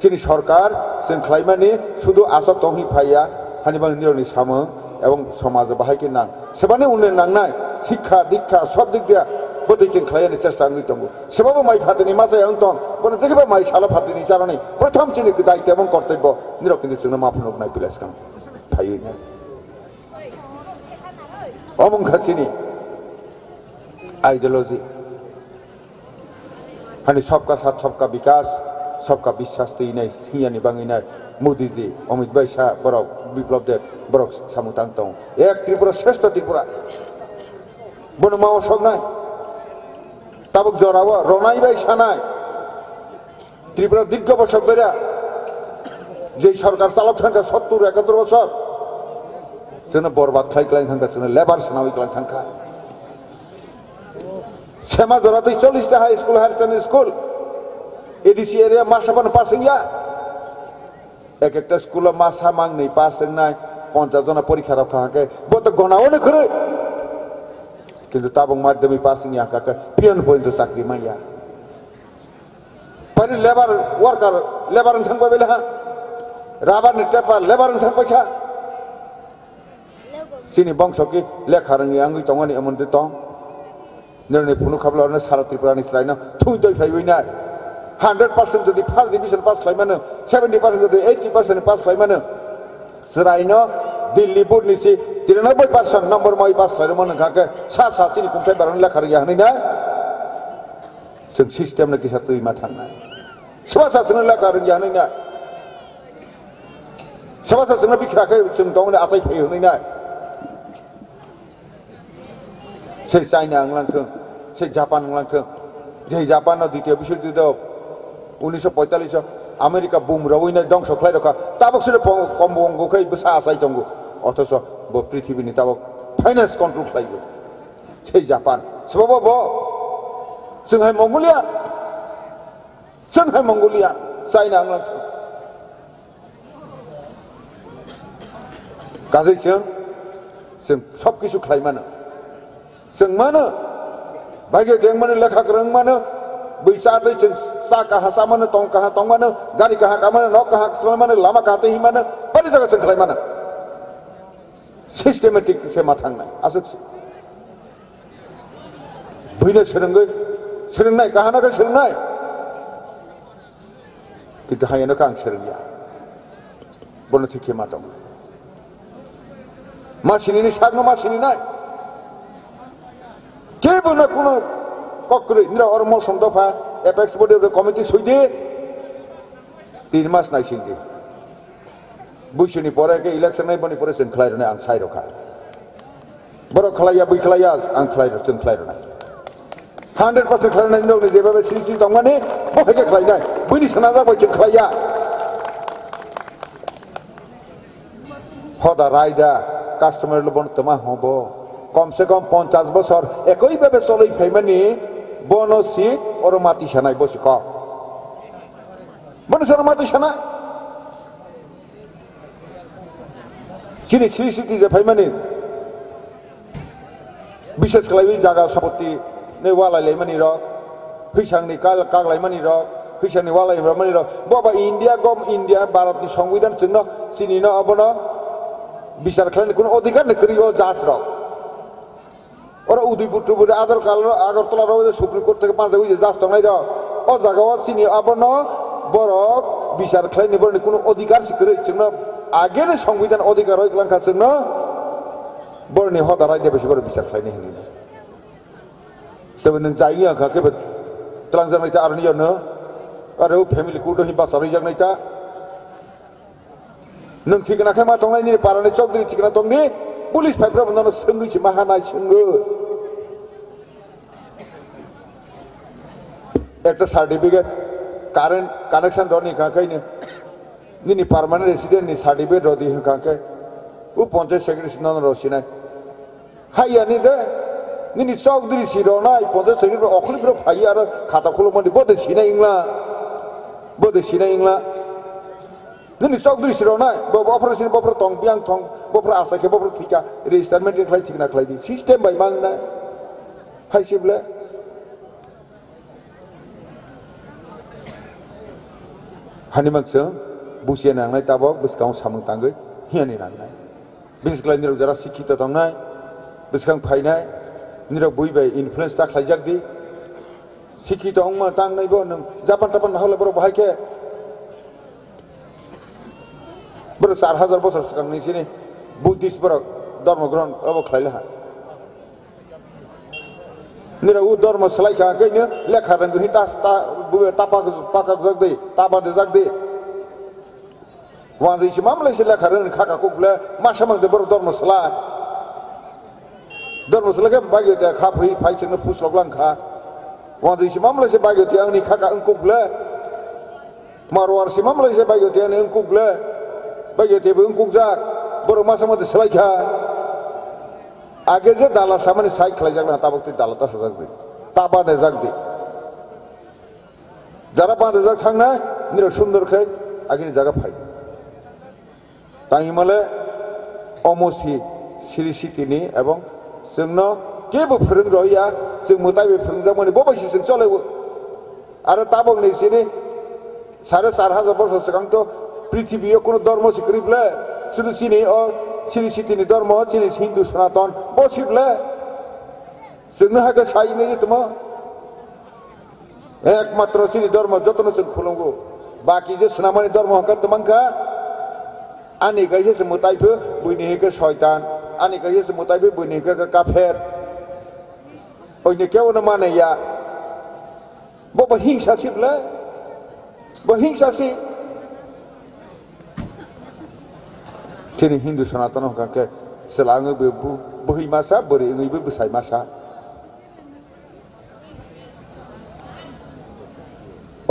B: जोंनि सरकार जों खालाममानि शुधु आसा दंहि फाया हानि मानो निरनि सामो एवं समाज बाहायके नां सेबानि उन्नयन नांनाय शिक्षा दीक्षा सब दिक दिया बोदै जों खालायनो चेष्टा आंनि दङ सेबाबो माइ फातिनि मासे आं दं बने देखबा माइ साला फातिनि जारनि प्रथम जोंनि दायित्व एवं कर्तव्य निर किन्तु जोंनो माफुनक नाय बिलासखां थायोना अमंखासिनि आइडियोलॉजी हानि सबका साथ सबका विकास सबका विश्वास दैनाय हियानि बाङैनाय मोदी जी अमित भाई शाह बरक विप्लव देव बरक सामुतां दं एक त्रिपुरा श्रेष्ठ त्रिपुरा बनमाव सकनाय ताबक जराव रनाय बाय सानाय त्रिपुरा दीर्घ बছর ধরে যে সরকার চালাব থাকা 70-71 বছর जोंनो बरबाद खालाय थांगा जोंनो लेबार सानावै खालाय थांगा सेमा जराते 40 टा high school higher secondary school ADC area मासाबानो पासिंया एक एकटा स्कूल मासा मांगनै पास जोंनाय 50 जना परीक्षा रखाके बत गनावनो खरै किन्तु ताबं माध्यमिक पासिंया हाकाके पियन पॉइंट चाकरी माया पारि लेबार वर्कार लेबार थांबाय बेला राबारनि टेपार लेबार थांबाय खा जोंनि बंशकी लेखा रोङि आंगै दङनि एमनदि दं नोरनि फुनु खाबलावनो सारा त्रिपुरानि स्रायनो थुंदय फायबैनाय 100% जुदि फार्स्ट डिविजन पास खालामनो 70% जुदि 80% पास खालामनो स्रायनो दिल्ली बोर्डनि सि 93% नम्बर मै पास खालामनो नखाके सा सासिनि खुंथाय बारन लेखा रोङि हानैना जों सिस्टेमनो किसा दैमा थांनाय सोरबा सासेनो लेखा रोङि हानैना सोरबा सासेनो बिखराखै जों दङनि आसाय फैहोनैना से चाइना अंगलांथों से जापान अंगलांथों जे जापान द्वितीय विश्व युद्ध 1945 আমেরিকা বুমরাवैनो दंस खालाय रखा ताबकसो कम्बंगखै बसा आसाय दंगो अथच पृथ्वीनि ताबक फाइनान्स कंट्रोल खालायो से जापान सबबो जोंहाय मंगोलिया चाइना अंगलांथों गाजै जों सब किछु खालायमानो जों मानो भाग्य दें मानो लेखा गोरों मानो बैसादै जों सा काहा सा मानो तंग काहा तंग मानो गारि काहा का मानो नक काहा स्मा मानो लामा काहाते हि मानो बारि जागा जों खालाय मानो सिस्टेमेटिक से मा थांनाय आसो बैनो सोलोंनाय काहानाखौ सोलोंनाय किन्तु हायानोखौ आं सोलोंया बनो थिके मा दं मासिनि सागनो मासिनि नाय केबोनो कोनो कक्रै निरा अरमल समदफा एपेक्स बडी कमिटी सुइदे 3 मास नायसिंदि बैसोनि परेके इलेक्शन नाय बनि परे जों खालायरनाय आं सायरखा बर खालाया बै खालाया आं खालायरो जों खालायरनाय 100% खालायनाय नोंनि जेबाबे सिसि दंमाने बहायके खालायनाय बैनि साना जाबाय जों खालाया हदा रायदा कास्टमार लबन तमा हबो कम से कम 50 বছর একই ভাবে চলাই ফাইমানি বনসি और माटी सानाय बसिख बनसर माटी साना सिनि श्री सिटी जे फाइमानि विशेष खालाय जागा सम्पत्ति ने वालायलाय मानि र फैसांनि कागलाय मानि र फैसानि वालाय मानि र बाबा इंडिया भारतनि संविधान जोंनो सिनि न अबनो বিচার খালাयनि কোনো অধিকার নেই করিও জাস র ওরা উদয়পুর টুপুরে আগরতলা র সুপ্রিম কোর্ট থেকে পাঁচা হইছে জাস দংনাই র ও জায়গাও চিনি আবনো বড় বিচার খালাयनि বড় কোনো অধিকার শিখরে जोंनो আগের সংবিধান অধিকার হইলাंखा जोंनो বড়নি হদারাই দেবে বড় বিচার খালাयनि হইনি তবে নों जायो आंखा केबे तलांजानायता आरो नियनो आरो फेमिलि कोर्ट हि बासारै जागनायता नों ठिकाना मा दंनायनि पारानि चौधरी ठिकाना दंनि पुलिस फाइफ्रा बन्दनो सोंगैसो मा हानाय सोंगो একটা সার্টিফিকেট কারেন্ট কানেকশন রনি কাকাইনে নিনি পার্মানেন্ট রেসিডেন্ট নি সার্টিফিকেট রদি কাকে ও পঞ্চায়েত সেক্রেটারি নন রসিনাই হাইয়ানি দে নিনি চৌধুরী সিরনাই পঞ্চায়েত সেক্রেটারি অখলিব্র ফাই আর খাতা খুলমনি বদে সিনাই ইংলা नोंनि चौधरी सिरनाय बफोरसिन बफोर थं बियां थं बफोर आसाखे बफोर थिका रेजिस्टारमेन्ट खालाय थिकना खालायदि सिस्टेम बाय मांना हायसिबले हानिमांसो बुसिया नांनाय ताबो बिसकां सामं तांगै हियानि नांनाय बिसक्लाय निरौ जरा शिक्षित दंनाय बिसकां फायनाय निरौ बुइबाय इनफ्लुएन्स ता खालायजाकदि शिक्षित हंमा तांनायबो नों जापान तापान हले बर बाहायके बरं 4000 बছর सिगांनिसिनि बुद्धिस्टफोरा धर्म ग्रहण अब खालायला निरा उ धर्म सोलायखाखैनो लेखा रोंगोहि तापा जागदे ताबादे जागदे वानजैसो मामलायसो लेखा रोंनो खाखाखौब्ले मासामांदे बर धर्म सोलायखे बायगोते खाफै फाइसोनो फुसलगलांखा वानजैसो मामलायसो बायगोते आंनि खाखा अंकुब्ले मारवारसो मामलायसो बायगोते आंनि अंकुब्ले बायगोतेबो अंकुकजाक बर मासामांदे सोलायखा आगे जे दाला सामानि साइ खालायजागना ताबकते दालाता साजागदे ताबादे जागदे যারা বাঁধে যাক থাকনা নির সুন্দর খাই আগে জায়গা ফাই তাই মালে অমসি সিরিসি তিনি এবং जोंनो केबो फोरों रहिया जों मोताबे फोरोंजामोनि बबायसि जों चलेबो आरो ताबंनि सिनि 4500 বছর सिगांथ पृथ्वीयाव कोनो धर्म सिक्रिबले शुद्ध सिनि अ सिरिसि तिनि धर्म सिनि हिंदू सनातन बसिबले जोंनो हागे साइने तम एकमात्र सिनि धर्म जतन जों खुलुंगो बाकी जे सनामानि धर्म हका तमंका आनि गायसे जों मोताइबो बुइनि हेके शयतान आनि गायसे जों मोताइबो बुइनि हेके काफेर ओइने केवनो मानेया बबा हिंसा सिबले बहिंसासि सिनि हिंदू सनातन हका सेलाङो बोहि मासा बोरै ओइबो बोसाइ मासा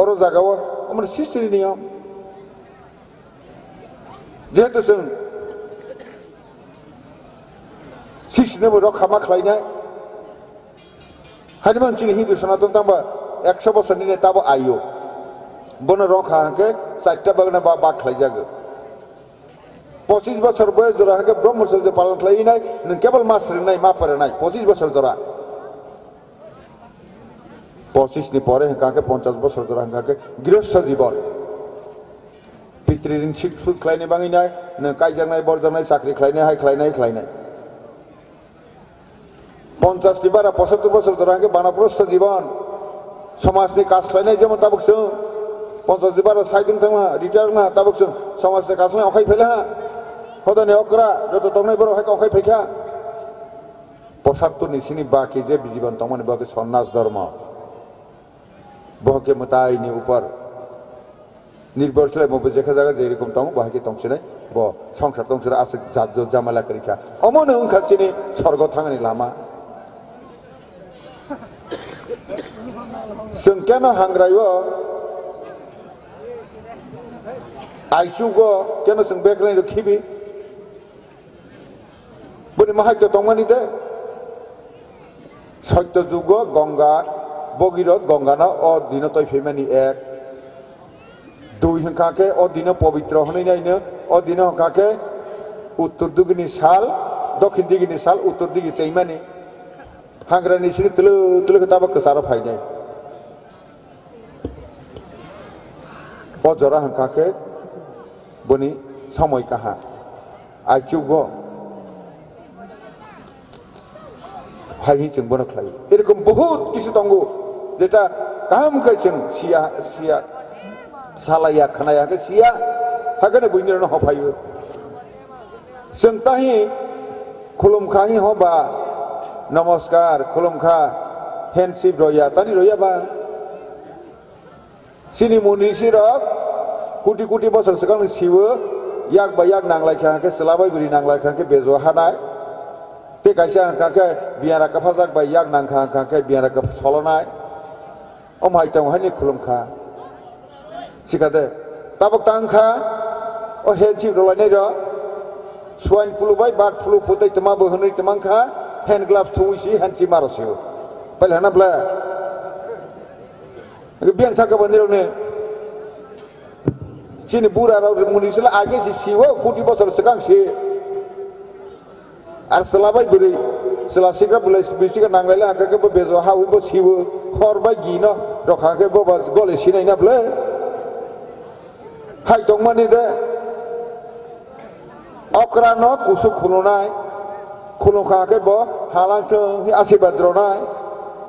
B: अरो जागाव हमर सिस्टरि नियम जेहेतु जों सिस्टरिनोबो रखा मा खालायनाय हानि मानसिनि हिंदू सनातन तांबा 100 बोसोरनि ताबो आयु बनो रखा हांके 60 बागना बा खालायजागो 25 बोसोर बयस जरा हांके ब्रह्मचर्य पालन खालायनाय नों केवल मास रोंनाय मा फरायनाय 25 बोसोर जरा 25 नि परे हांके 50 बोसोर जरा हांके गृहस्थ जीवन पितृऋण शिक्षुत खालायनाय बाङैनाय नों कायजांनाय बरजांनाय साख्रि खालायनाय हाय खालायनाय 50 नि बारा 75 बोसोर जरा हांके बानाप्रस्थ जीवन समाजनि काज खालायनाय जेमन ताबकसो 50 नि बारा साइदिं थांना रिटायर ना ताबकसो समाजनि काज खालायनाय अखाय फैला हदानि अकरा जत तंनाय बर हाय अखाय फैखा 75 नि सिनि बाकी जे जीवन तमनि बाकी सन्यास धर्म बहके मताइनि ऊपर निर्भरशील मबे जेखा जागा जेरकम तंग बाहाके तंगसिनाय ब संसार तंगसरा आसे जाजो जामाला करिखा अमनो ओंखारसिनि स्वर्ग थांगानि लामा जों केन हांग्रायो आइसुगो केन जों बेकलाय खिबि बोनि माहायतो तंगानि दे सत्य जुग गंगा भगीरथ गंगाना अ दिन तय फैमानि एक दुई हंकाके अ दिन पवित्र हनैनायनो अ दिन हंकाके উত্তর দিগিনি সাল দক্ষিণ দিগিনি সাল উত্তর দিকে চাইমানি হাগ্রানি সিনি তুলো তুলো তাবা কেসারা ফাইনাই অজরা হাঁকাকে বনি সময় কাহা আইচুগ হাই जों বনো খাই এরকম বহুত কিছু দঙ্গ যেটা কাম খাইছেন সিয়া সিয়া সালাইয়া খানায়াকে সিয়া হাগানে বইনিরনো হফাইयो जों ताहि खुलुमखाहि हबा नमस्कार खुलुमखा हेनसिप रया तानि रया बा सिनि मुनिसि रक कुटि कुटि बছর सिगां सिवो याक बा याक नांलायखांके सलाबाय बुरि नांलायखांके बेजवा हानाय ते कायसे आंखांके बियारा काफाजाक बा याक नांखांखांके बियारा काफ सलनाय अमाय तांहानि खुलुमखा सिखादे ताबक तांखा अ हेनसिप रलायनाय र स्वाइन फ्लू बाय बात फ्लू फुदै तमा बहनै तमांखा हैंड ग्लाव्स थुइसि हैंडसि मारसियो पहिले हानाब्ला बियां थाका बनिरने चिनि बुरा राव मुनिसला आगे सि सिवो कुटि बছর सिगांसि आर सलाबाय बुरै सला सिग्रा बुलै बिसिगा नांलायला आखाके बेजो हावैबो सिवो हरबाय गिनो रखाके बो गले सिनायना ब्ले हाय दंमानि दे अक्रानो कुसु खुलुनाय खुलुखाके बो हालांथों आशीर्वाद रनाय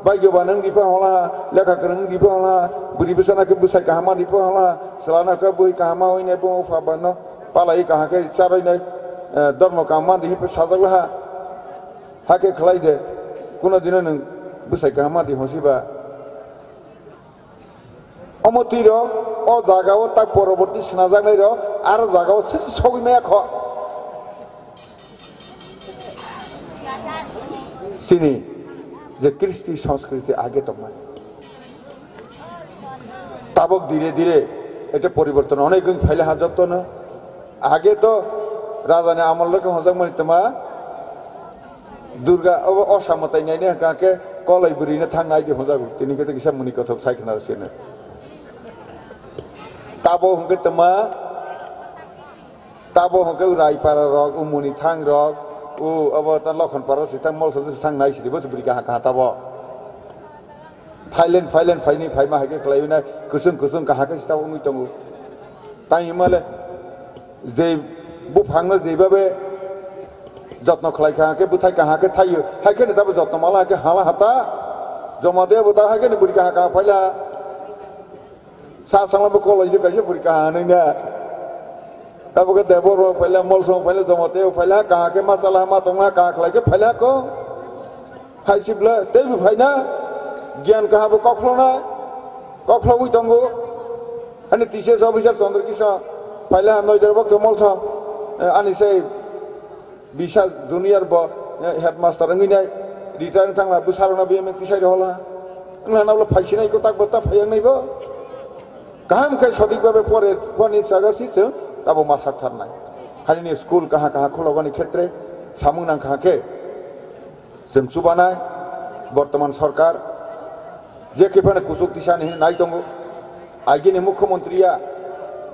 B: बायगोबा नों दिफा हला लेखा गोरों दिफा हला बुरि बिसानाके बुसाय काहामा दिफा हला सलानाके बुइ काहामा होइने बो फाबानो पालाय काहाके चारैनाय धर्म काहामा दिफा साजागला हाके खलायदे कुनो दिन नों बुसाय काहामा दि हसिबा अमतिर अ जागाव ता परबर्ती सिनाजानाय र आरो जागाव सेसे सगिमाया ख सिनी जे कृष्टि संस्कृति आगे तमाने ताबक धीरे धीरे এটা পরিবর্তন অনেক ফাইলে হাজত না আগে তো রাজানে আমলকে হজাক মানে তোমা দুর্গা অসামতাই নাই না কাকে কলাই বুরিনে থাংনাই দি হজাক তিনিকে তো কিসা মুনি কথা সাইখনার সেনে তাবো হকে তোমা তাবো হকে রাইপাড়া রক উমুনি থাং রক ও अब त लखन पारा सितां मल सज थां नाइ सिरि बस बुरि काहा ताब थाइलेन फाइलेन फाइनि फाइमा हाके खलायना कुसुं कुसुं काहा के सिताव उमि तंगु ताइ माले जे बुफांनो जेबाबे যত্ন खलाय काहा बुथाय काहा के थायो हाके ने ताब যত্न माला हाके हाला हाता जमा दे बुता हाके ने बुरि काहा फाइला सा सांलाबो कलय जे कासे बुरि काहा नैना तब के देवर पहले मल सो पहले जमते पहले कहा के मसाला मा तंगा कहा खलाय के पहले को हाइसिबले ते भी फाइना ज्ञान कहा बो कखलबुइ दंगो अनि तिसे अफिसार चंद्र किशोर पहले नयदर बक मल छ अनि से बिसा जूनियर ब हेडमास्टर ngइनाय रिटायर थांला बुसारना बे में तिसाइ होला नानाबला फाइसिनाय को ताक बता फायनायबो काम के सदिक भाबे परे पनि सागासिस तब मासाक थारनाय हारिनि स्कुल कहा कहा खुलबानि क्षेत्रे सामुनां काहाके जों सुबानाय बर्तमान सरकार जे केफाने कुसुक दिशानि नाय दंगो आगिनि मुख्यमंत्रीया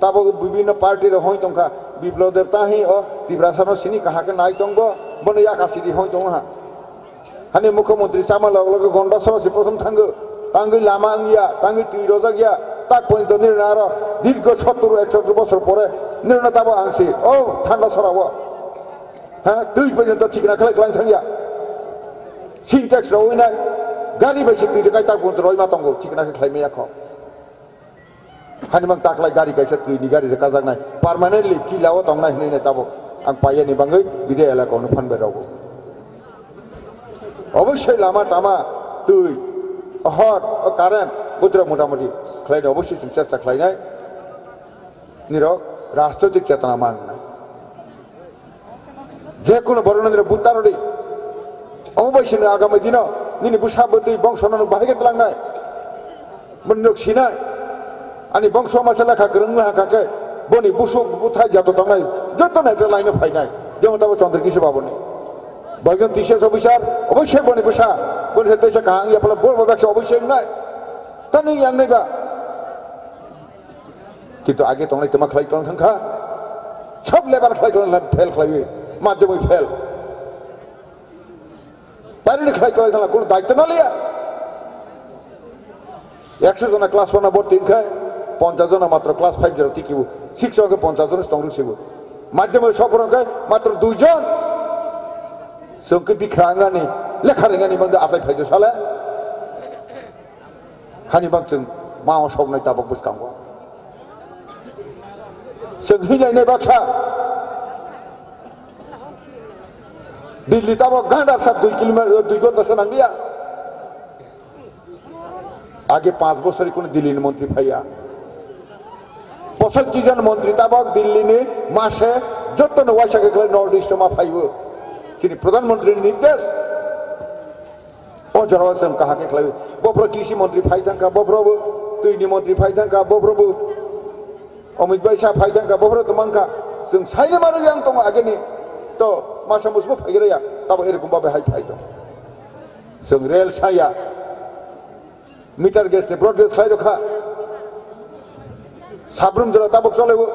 B: तब विभिन्न पार्टी हय दंखा बिप्लब देवताहि अ तिब्रासानो सिनि काहाके नाय दंगो बने याकासिदि हय दंहा हानि मुख्यमंत्री सामा लग लग गंडा सरासि प्रथम थांगो तांगै लामा आंगिया तांगै तिरजा गया তাক পর্যন্ত নির্ণয় দীর্ঘ 70-71 বছর পরে নির্ণয় তাবো আংসি ও ঠান্ডা সরাবো হ্যাঁ দুই পর্যন্ত ঠিক না খেলে খেলাং থাঙ্গিয়া সিনটেক্স রই নাই গাড়ি বেশি তুই কাই তাক পর্যন্ত রই মাতঙ্গো ঠিক না খেলাই মেয়া খ হানি বাং তাকলাই গাড়ি কাইছে তুই নি গাড়ি রেকা জাগ নাই পার্মানেন্টলি কিলাও দং নাই হইনাই তাবো আং পাইয়ানি বাङै বিদে এলাকাयावनो फानबाय रावबो অবশ্যই লামা টামা তুই हट कारेन्ट बुद्र मोटामुटी खालायनो अवश्य जों चेष्टा खालायनाय निरक राजनैतिक चेतना मांगनाय जेकुनु बरनन्द्र बुतारदि अवश्य आगामी दिनाव निनि बुसाबोतै बंशनानो बाहायगत लांनाय मनोक सिनाय आनि बंश मासे लेखा गोरों हाखाके बनि बुसु बुथाय जातो थांनाय जतो नायतो लायनो फायनाय जों ताबो चंद्र किशोर बाबुनि बायजन टीसीएस अफिसार अवश्य बनि बुसा बनि तेसा काहां याफला बोलबा बेक्स अवश्य नाय तानि यांनायबा किन्तु आगे तंनाय तमा खालाय तंखा सब लेबार खालाय फेल खालायो মাধ্যমিক ফেল বাইরে খেলাই করে কোনো দায়িত্ব না লিয়া 100 जना ক্লাস 1 ভর্তি খায় 50 जना মাত্র ক্লাস 5 0 টিকিব শিক্ষককে 50 জন স্তং রুছিব মাধ্যমিক সফল খায় মাত্র 2 জন সঙ্গে বিখ্রাঙ্গানি লেখা রেঙ্গানি বন্ধ আসাই ফাইদো সালে হানি বাংচং মাও সবনাই তাবক বুসকাंगो जों हिनायनाय बाथ्रा दिल्ली ताबक गांडार साथ 2 किलोमीटर 2 घंटा नांगलिया आगे 5 বছরই কোন দিল্লির মন্ত্রী ভাইয়া 65 জন মন্ত্রী তাবক দিল্লি নে মাসে যতন ওয়াইসাকে গলে নর্থ ইস্ট মা ফাইব তিনি প্রধানমন্ত্রীর নির্দেশ ও জরাসম কাহাকে খেলাই বপ্র কৃষি মন্ত্রী ফাইথাঙ্কা বপ্রবু তৈনি মন্ত্রী ফাইথাঙ্কা বপ্রবু অমিত ভাই সাহেব ফাইথাঙ্কা বপ্র তমাঙ্কা जों সাইনে মারে যাং তম আগেনি তো মাসা মুসবো ফাইগেরিয়া তাবো এরকম ভাবে হাই ফাইতো जों রেল সাইয়া মিটার গেস তে ব্রড গেস খাই রখা সাবরুম জরা তাবক চলেবো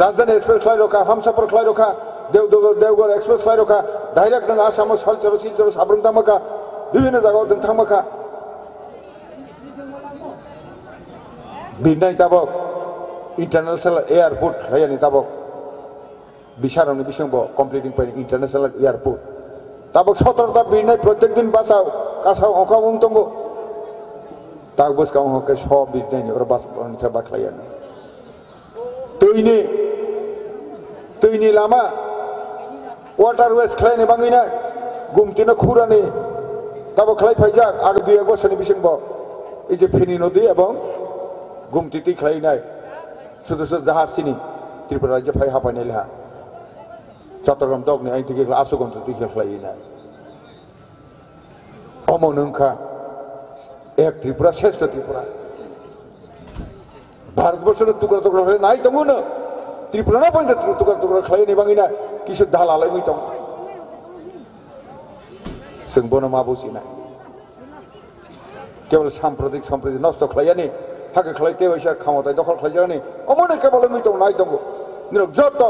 B: রাজধানী এক্সপ্রেস খাই রখা হামসাফার খাই রখা देवगढ़ एक्सप्रेस फ्लाइट रखा डायरेक्ट नों आसाम सिलचर साब्रुम तामाखा विभिन्न जगह जों थांमाखा बिरनाय ताबक इंटरनेशनल एयरपोर्ट लायानि ताबक बिसारनि बिसंबो कमप्लीटिंग पॉइंट इंटरनेशनल एयरपोर्ट ताबक 17टा बिरनाय प्रत्येक दिन बासाव कासाव अखा बुंतंगो ताक बसकाव हके सब बिरनायनि और बास था बाखलायानि तैनि लामा वाटारवेज खालायनो बाङैना गुमटिनो खुरानि ताबो खालाय फाइजाक आग 2 बोसोरनि बिसंबो এই যে ফেনী নদী এবং গুমটিতে খালাইনাय শুধু শুধু জাহাজ সিনি ত্রিপুরা রাজ্য ফাই হাপাইনাय लेहा চট্টগ্রাম দগনি আই থেকে আশুগঞ্জ থেকে খালাইনাय অমনংখা এক ত্রিপুরা শ্রেষ্ঠ ত্রিপুরা ভারতবর্ষের টুকরা টুকরা হয়ে নাই তমু না ত্রিপুরা না পয়েন্ট টুকরা টুকরা খালাইনি বাঙিনা কিছু ঢালালাই হইতাম जों বন মাবুসিনা কেবল সাম্প্রদায়িক সম্প্রীতি নষ্ট খালাইয়ানি হাকে খালাইতে হইছে ক্ষমতায় দখল খালাইজানি অমনে কেবল হইতাম নাই তমু নিরক যত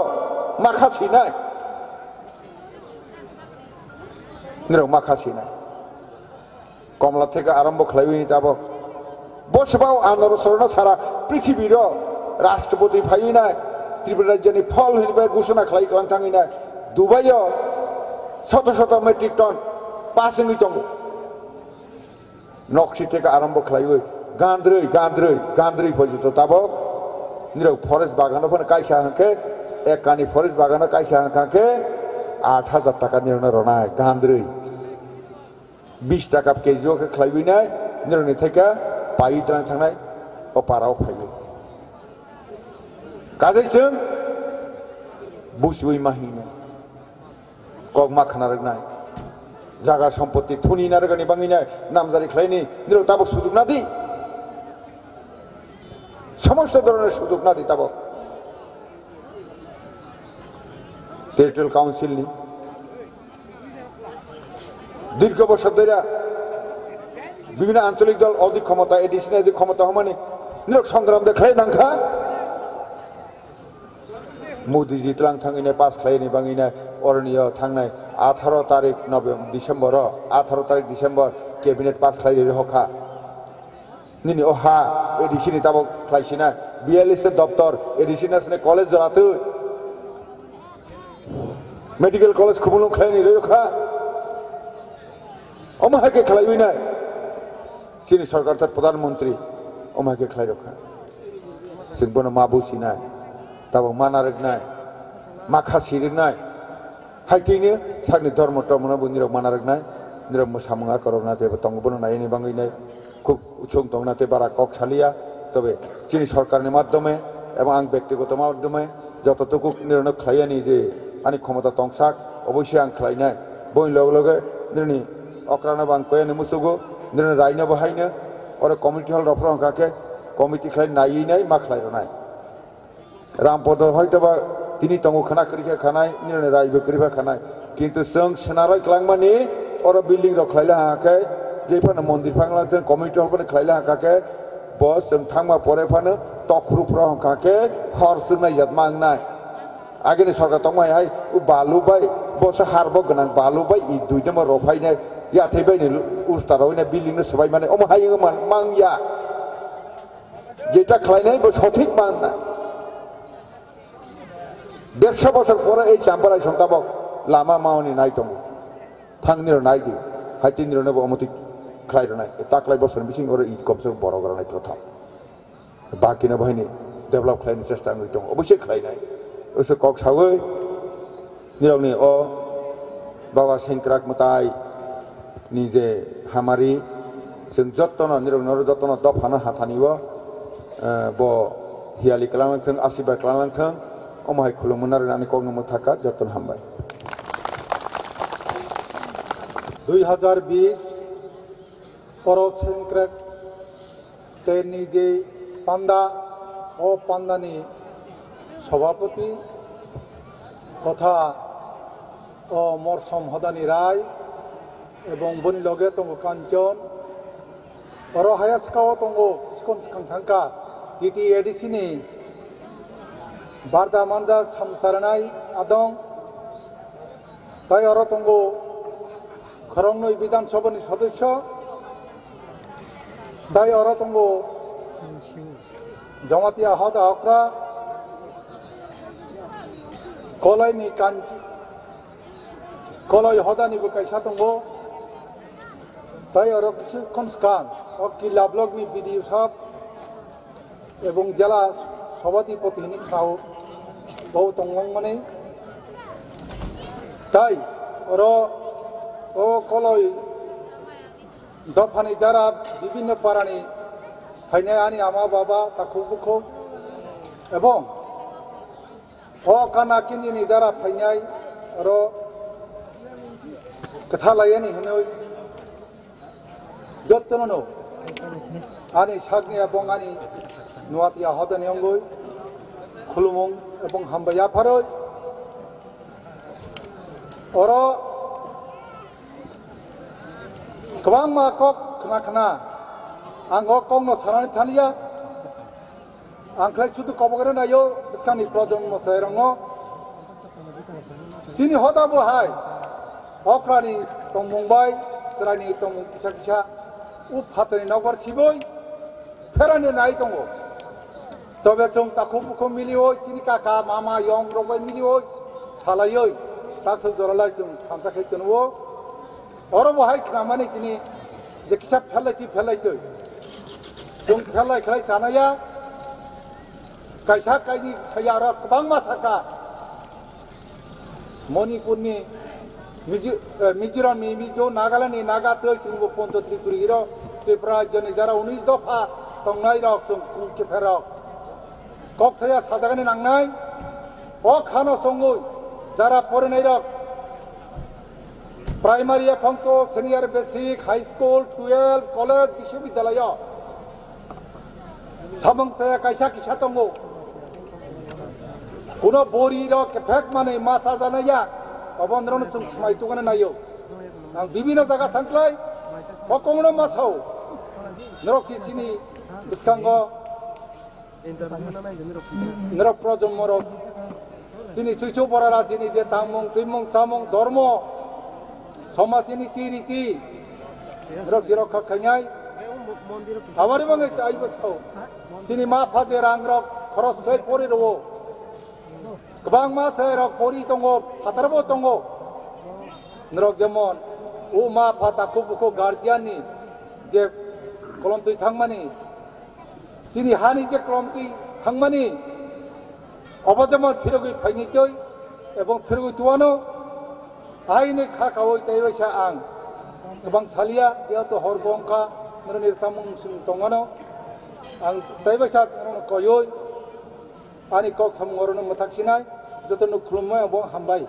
B: মাখাসি নাই নিরক মাখাসি নাই কমলা থেকে আরম্ভ খালাইনি তাব বসবাও আন্দোলন সারা পৃথিবীর রাষ্ট্রপতি ফাইনাই ত্রিপুরা রাজ্যनि ফল হিসেবে ঘোষণা খালাই কালাম থাঙিনাय দুবাইও শত শত মেট্রিক টন পাসিং হইতং নকশি থেকে আরম্ভ খালাইবো গান্দ্রই পর্যন্ত তাবক নিরক ফরেস্ট বাগানো ফোন কাইখা হাঁকে এক কানি ফরেস্ট বাগানো কাইখা হাঁকে 8,000 টাকা নিরনা রনায় গান্দ্রই 20 টাকা কেজিও খালাইবিনাय নিরনি থেকে পাই টান থাंनाय ও পারাও ফাইবো কাজে जों বুঝবই মাহিনা কক মাখানা রগনায় জায়গা সম্পত্তি ধনী না রগনি বাঙিনায় নামজারি খাইনি নিরক তাবক সুযোগ না দি সমস্ত ধরনের সুযোগ না দি তাবক টেরিটোরিয়াল কাউন্সিল নি দীর্ঘ বছর ধরে বিভিন্ন আঞ্চলিক দল অধিক ক্ষমতা এডিসি অধিক ক্ষমতা হমানে নিরক সংগ্রাম দেখায় নাংখা मोदी जितलां थांगिनाय पास खालायनि बाङैनाय अरनियाव थांनाय 18 तारिख डिसेम्बर 18 तारिख डिसेम्बर कैबिनेट पास खालायनि हखा निनि ओहा एडिसिनि ताबक खालायसिना 42 दफ्तर एडिसिनासने कलेज जरातु मेडिकल कलेज खुबुलुं खालायनि रखा अमाहाके खालायबिनाय सिनि सरकार प्रधानमंत्री अमाहाके खालाय रखा जों बनो माबुसिनाय ताबो माना रगनाय माखा सिरनाय हाइथिनो सागनि धर्म टर्मना बुनिरक माना रगनाय निरक मोसामुङा करना ते तंगबनो नायनि बाङैनाय খুব উচ্চং তংনাতে বারা কক ছালিয়া তবে চীন সরকারের মাধ্যমে এবং আং ব্যক্তিগত মাধ্যমে যতটুকু নির্ণয় খাইয়ানি যে আনি ক্ষমতা তংসাক অবশ্যই আং খাইনায় বই লগে লগে নির্ণয় অক্রানা বাং কয়ানি মুসুগো নির্ণয় রাইনা বাহাইনো ওরা কমিটি হল রফরং কাকে কমিটি খাই নাইই নাই মা খাইর নাই রামপদ হয়তোবা তিনি তঙ্গ খানা করিখা খানায় নির্ণয় রাইবে করিবা খানায় কিন্তু जों सोनाराय क्लांगमानि और बिल्डिंग रख खाइला हाके जेफानो मन्दिर फांगलाते कमिटी हलफोर खाइला हाके बस जों थांमा परे फानो तखरुफ्रा हाके हर जोंनाय जात मांगनाय ageni sarkar tongmai hai u balu bai bosa harbo ganang balu bai I duita ma rofai ne ya thei bai ni ustaroi ne building ne sabai mane omo hayo man mangya যেটা খাইনাই সঠিক মান না 150 বছর পরে এই চাম্পারাই সন্তাবক লামা মাওনি নাই দङ থাংনির নাই দি হাইতিনির নেব অমতি খাইর নাই তাকলাই বছর মিছিং ওরে ঈদ কমসে বড় গরানাই প্রথম বাকি না বাহিনী ডেভেলপ খাইনি চেষ্টা আমি দङ অবশ্যই খাইনাই ওসে কক সাগৈ নিরংনি ও বাবা সেংক্রাক মতাই নিজে হামারি जों जत्न निरंनर जत्न दफानो हाथानिबो bo hiali kalangthang asibar kalangthang omai khulumunar nani kong mo thaka jotton hambai
C: 2020 পরো সেংক্রেক তেনি যে পান্ডা ও পান্ডানি সভাপতি তথা ও মরসম হদানি রায় এবং বনি লগে তঙ্গ কাঞ্চন পরো হায়াসকাও তঙ্গ সিকন সিকাং thangka DT ADC ni Barda Manja Samsaranai Adong Tai oro tonggo Kharongnoi Bidhan Sabha ni Sadasya Tai oro tonggo Jamati Ahad Akra Kolai ni Kanji Kolai Hoda ni Bukaisa tonggo Tai oro Kisi Konskan Oki Lablog ni BDU Sab এবং জেলা সভাধিপতি খাও বহু তংলং মানে তাই ও কলই দফানি যারা বিভিন্ন পারানি ফাইনাই আনি আমা বাবা তাকু বুকু এবং ও কানা কিনিনি যারা ফাইনাই কথা লাইনি হনই যত্ননো আনি সাগনি এবং আনি Nuatia Hodan Yongoi, Kulumung, Ebong Hambaya Paroi, Oro Kwangma Kok Knakna, Angok Kong no Sarani Tania, Anklai Sutu Kobogarana Yo, Skani Projum Moserongo, Sini Hodabu Hai, Okrani Tong Mumbai, Serani Tong Kisakisha, Uphatani Nogor Siboy, Ferani Naitongo. তবে চং তাকু পুকু মিলি হই চিনি কাকা মামা young রবাই মিলি হই সালাই হই তাকসো জরালাই চং থামসা খাইতনবো or বহাই খামানি তিনি যে কিসা ফেলাইতো চং ফেলাই খাই জানায়া কাইসা কাইনি সায়ারা গোबां मासाका मणिपुरनि मिजोरामनि मिजो नागालेण्डनि नागातै जोंबो पन्त त्रिपुरा त्रिपुरा रायजोनि जारा 19 दफा दंनाय रक जों कुंकेफेरक Kokthaya Sadagani Nangnai, Okano Songui, Zara Porinarok, Primary Pangto, Senior Basic, High School, 12, College, Bishopidalaya, Samang Saya Kaisaki Shatongo, Kuno Bori Rock, Pekmane, Masazanaya, Abandron Smaituganayo, and Bibino Zaga Tanklai, Okono Maso, Neroxi Sini, Biskango. Nerok projom morok, sini susu porara sini je tamong, timong, samong, dormo, soma sini tiri, nerok sirok kakanyai, awari bangai tai bosau, sini ma faje rangrok, khoros sai pori robo, kebang ma sai rok pori tongo, patarbo tongo, nerok jamon, ma fata kubuko guardian ni, je kolom tui thangmani. Sini hani je kromti hangmani obajaman phirogui phainitoi ebong phirogui tuano aini kha kawoi taibasa ang gobang salia jeato horbongka nirnir tamung sum tongano ang taibasa koyoi ani kok samngorono mathaksinai jotonu khulumoi abong hambai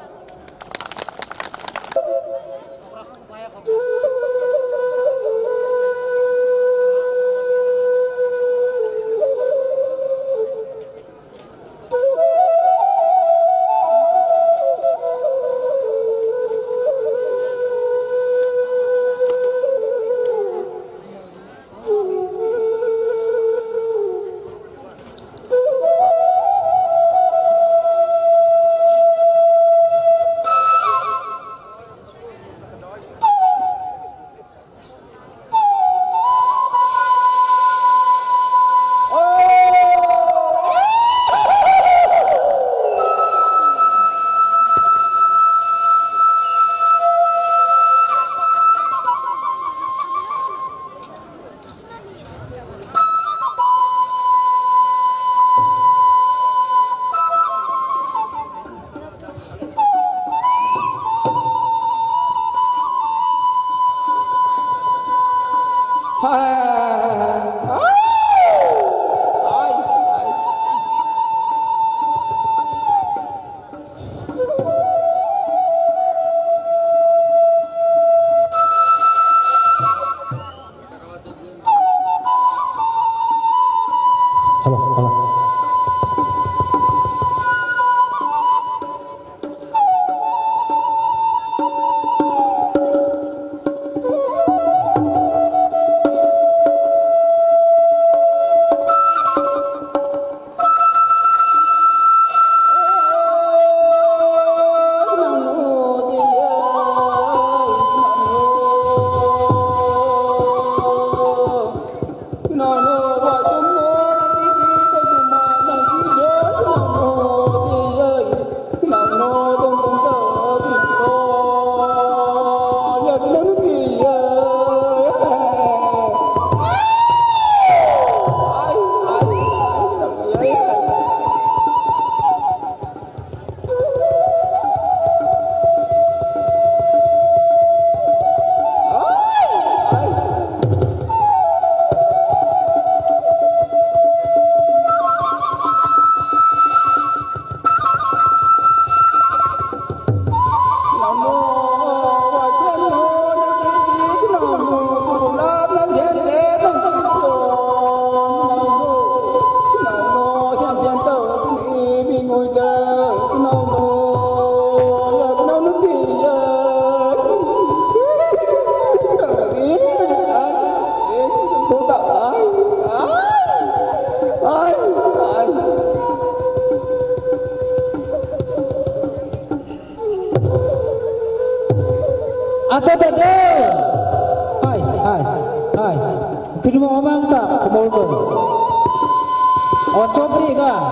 D: Atau tak ada. Hai. Kini mau abang tak? Kemau tu. Oh, copri kah?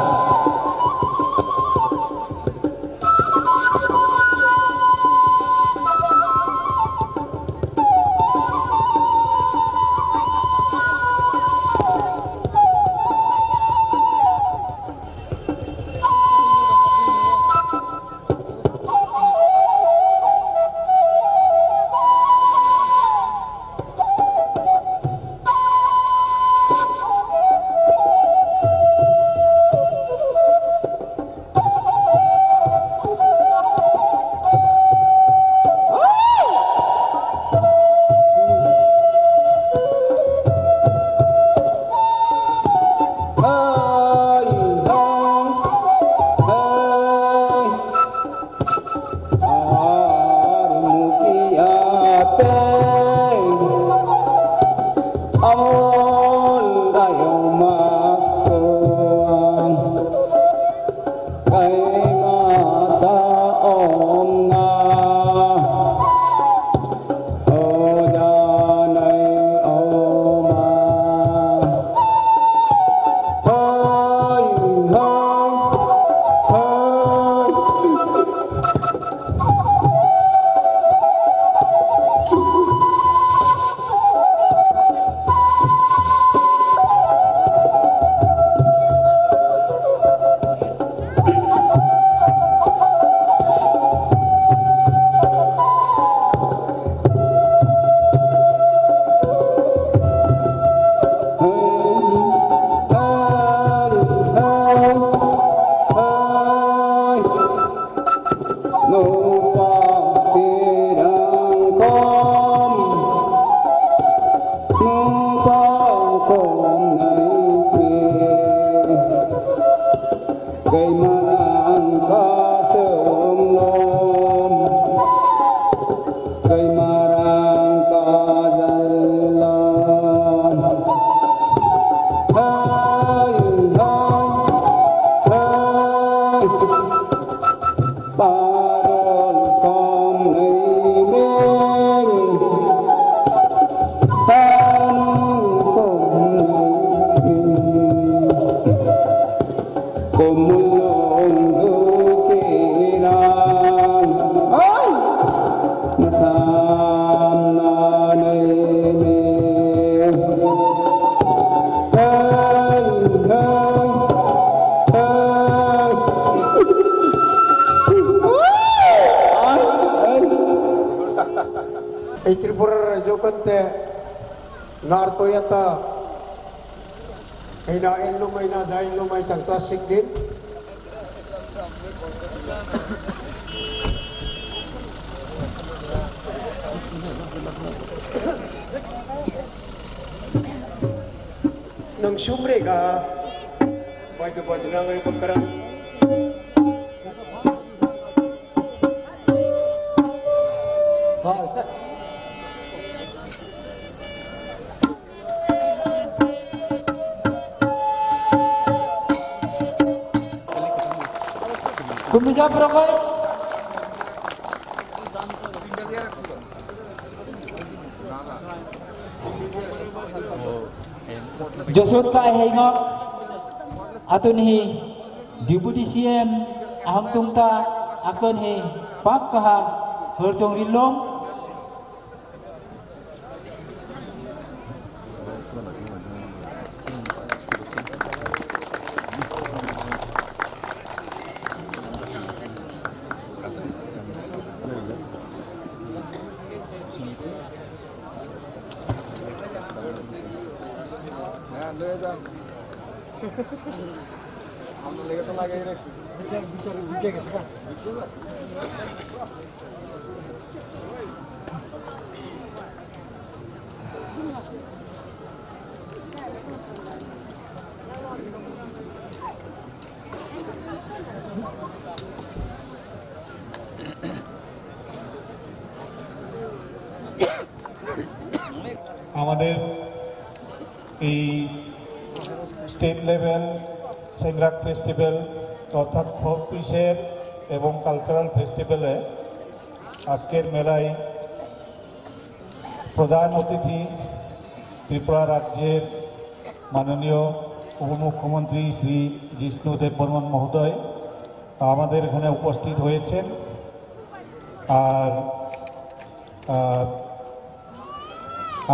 E: Tripura Jokante Nartoyata Ina Ilumay na dahil lumay tang classic din. Nang sumre ka, pwede na ngayon pagkarang.
D: Kumija berapa? Josut ka hengo atun hi deputy CM ahang tungta akan hi pak kaha herjong rilong
F: আমাদের এই state level সেংরাক festival অর্থাৎ folk পিসের এবং cultural ফেস্টিভ্যালে আজকের মেলায় প্রধান অতিথি ত্রিপুরা রাজ্যের মাননীয় উপমুখ্যমন্ত্রী শ্রী জিষ্ণু দেববর্মন মহোদয় আমাদের এখানে উপস্থিত হয়েছেন। আর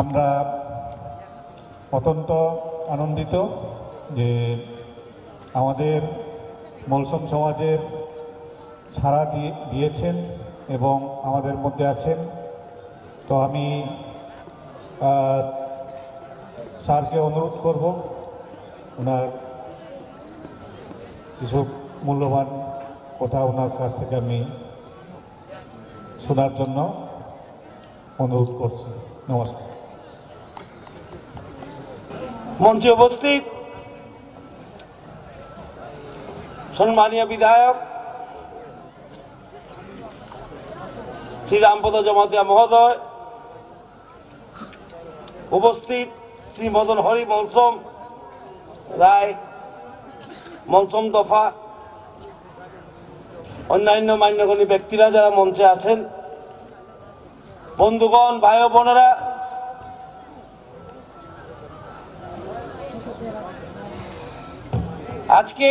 F: আমরা অত্যন্ত আনন্দিত যে আমাদের মলসম সমাজের সাড়া দিয়েছেন এবং আমাদের মধ্যে আছেন। তো আমি স্যারকে অনুরোধ করব ওনার কিছু মূল্যবান কথা ওনার কাছ থেকে আমি শোনার জন্য অনুরোধ করছি। নমস্কার।
G: মঞ্চে উপস্থিত সম্মানীয় বিধায়ক শ্রী রামপদ জমাতিয়া মহোদয়, উপস্থিত শ্রী মদন হরি মলসম রায় মলসম দফা, অন্যান্য মান্যগণ্য ব্যক্তিরা যারা মঞ্চে আছেন, বন্ধুগণ, ভাই ও বোনেরা, আজকে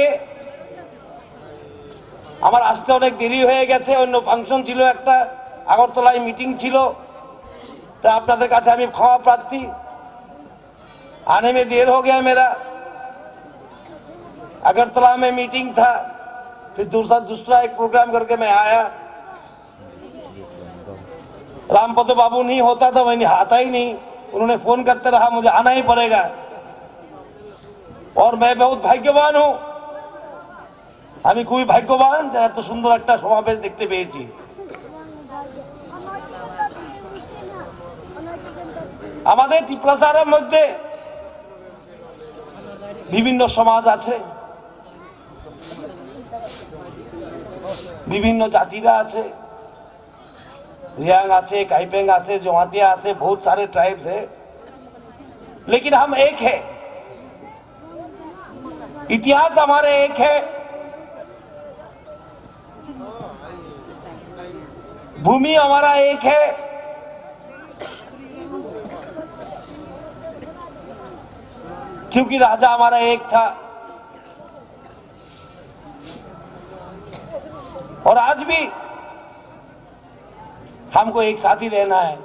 G: আমার আসতে অনেক দেরি হয়ে গেছে। অন্য ফাংশন ছিল, একটা আগরতলায় মিটিং ছিল। তা আপনাদের কাছে আমি ক্ষমা প্রার্থী। आने में देर हो गया मेरा। अगरतला में मीटिंग था, फिर दूसरा एक प्रोग्राम करके मैं आया। रामपद बाबू नहीं होता तो मैंने आता ही नहीं, उन्होंने फोन करते रहा, मुझे आना ही पड़ेगा। और मैं बहुत भाग्यवान हूं, আমি খুবই ভাগ্যবান যে এত সুন্দর একটা সমাবেশ দেখতে পেয়েছি। আমাদের ত্রিপুরার মধ্যে বিভিন্ন সমাজ আছে, বিভিন্ন জাতিরা আছে, रियांग আছে, काइपेंग আছে, जमातिया আছে, बहुत सारे ट्राइब्स है, लेकिन हम एक है। इतिहास हमारे एक है, भूमि हमारा एक है, क्योंकि राजा हमारा एक था। और आज भी हमको एक साथ ही रहना है।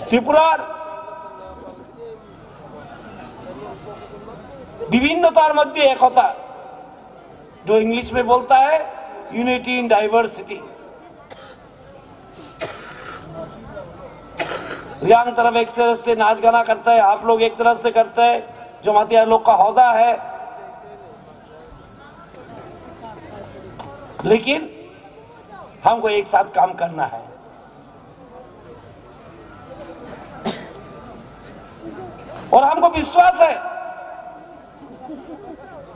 G: त्रिपुरार विभिन्नतार मध्य एकता, जो इंग्लिश में बोलता है यूनिटी इन डाइवर्सिटी। रियांग तरफ एक तरफ से नाच गाना करता है, आप लोग एक तरफ से करते हैं, जमातिया लोग का होदा है, लेकिन हमको एक साथ काम करना है। और हमको विश्वास है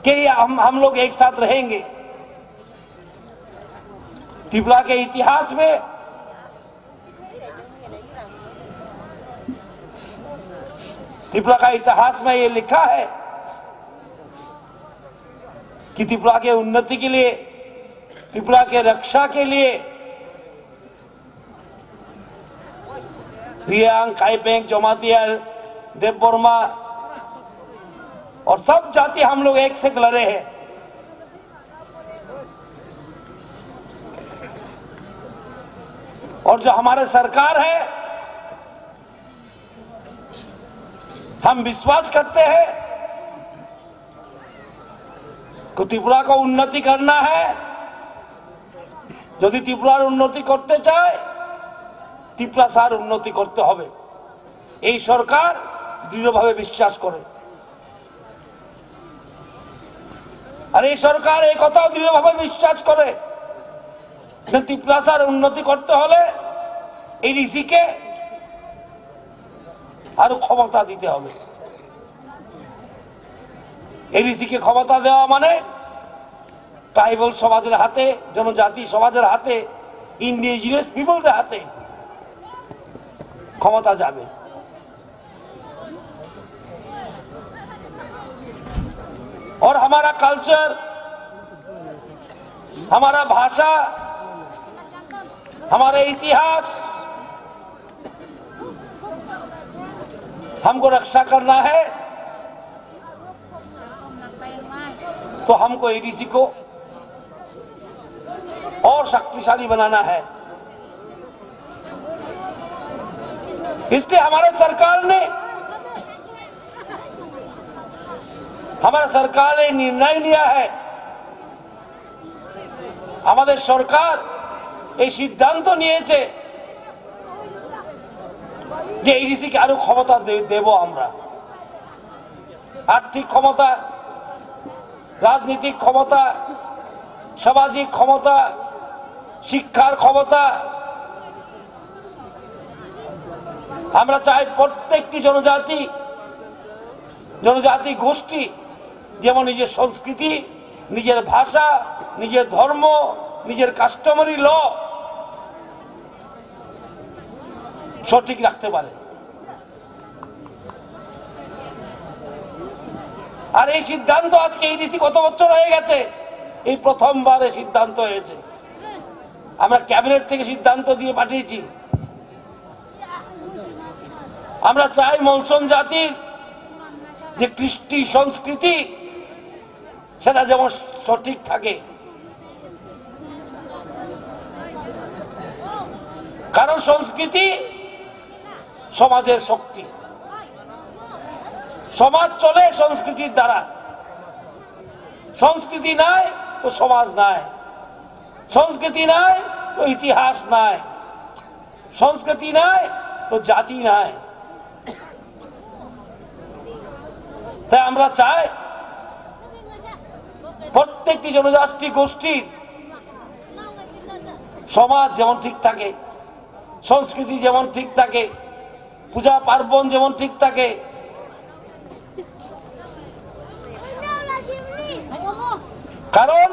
G: कि हम लोग एक साथ रहेंगे। त्रिपुरा के इतिहास में त्रिपुरा का इतिहास में ये लिखा है कि त्रिपुरा के उन्नति के लिए, त्रिपुरा के रक्षा के लिए रियांग, काइपेंग, जमातिया, देवबर्मा और सब जाति हम लोग एक से लड़े हैं। और जो हमारे सरकार है, हम विश्वास करते हैं कि त्रिपुरा को उन्नति करना है। यदि त्रिपुरार उन्नति करते चाय, त्रिपुरा सार उन्नति करते होबे। এই সরকার দৃঢ়ভাবে বিশ্বাস করে, আর এই সরকার এই কথাও দৃঢ়ভাবে বিশ্বাস করে যে ত্রিপুরা সার উন্নতি করতে হলে এই ঋষিকে আরো ক্ষমতা দিতে হবে। এই ঋষিকে ক্ষমতা দেওয়া মানে ট্রাইবাল সমাজের হাতে, জনজাতি সমাজের হাতে, ইন্ডিজিনাস পিপলসের হাতে ক্ষমতা যাবে। और हमारा कल्चर, हमारा भाषा, हमारे इतिहास हमको रक्षा करना है, तो हमको एडीसी को और शक्तिशाली बनाना है। इसलिए हमारे सरकार ने निर्णय लिया है, हमारे सरकार এই সিদ্ধান্ত নিয়েছে যে এডিসি কে আরো ক্ষমতা দেব আমরা। আর্থিক ক্ষমতা, রাজনৈতিক ক্ষমতা, সামাজিক ক্ষমতা, শিক্ষার ক্ষমতা। আমরা চাই প্রত্যেকটি জনজাতি গোষ্ঠী যেমন নিজের সংস্কৃতি, নিজের ভাষা, নিজের ধর্ম, নিজের কাস্টমারি ল সঠিক রাখতে পারে। আর এই সিদ্ধান্ত আজকে এডিসি কত বছর হয়ে গেছে, এই প্রথমবার এই সিদ্ধান্ত হয়েছে। আমরা ক্যাবিনেট থেকে সিদ্ধান্ত দিয়ে পাঠিয়েছি। আমরা চাই মনসন জাতির যে কৃষ্টি সংস্কৃতি সেটা যেমন সঠিক থাকে, কারণ সংস্কৃতি সমাজের শক্তি। সমাজ চলে সংস্কৃতির দ্বারা, সংস্কৃতি নাই তো সমাজ নাই, সংস্কৃতি নাই তো ইতিহাস নাই, সংস্কৃতি নাই তো জাতি নাই। তাই আমরা চাই প্রত্যেকটি জনজাতি গোষ্ঠীর সমাজ যেমন ঠিক থাকে, সংস্কৃতি যেমন ঠিক থাকে, পূজা পার্বণ যেমন ঠিক থাকে। কারণ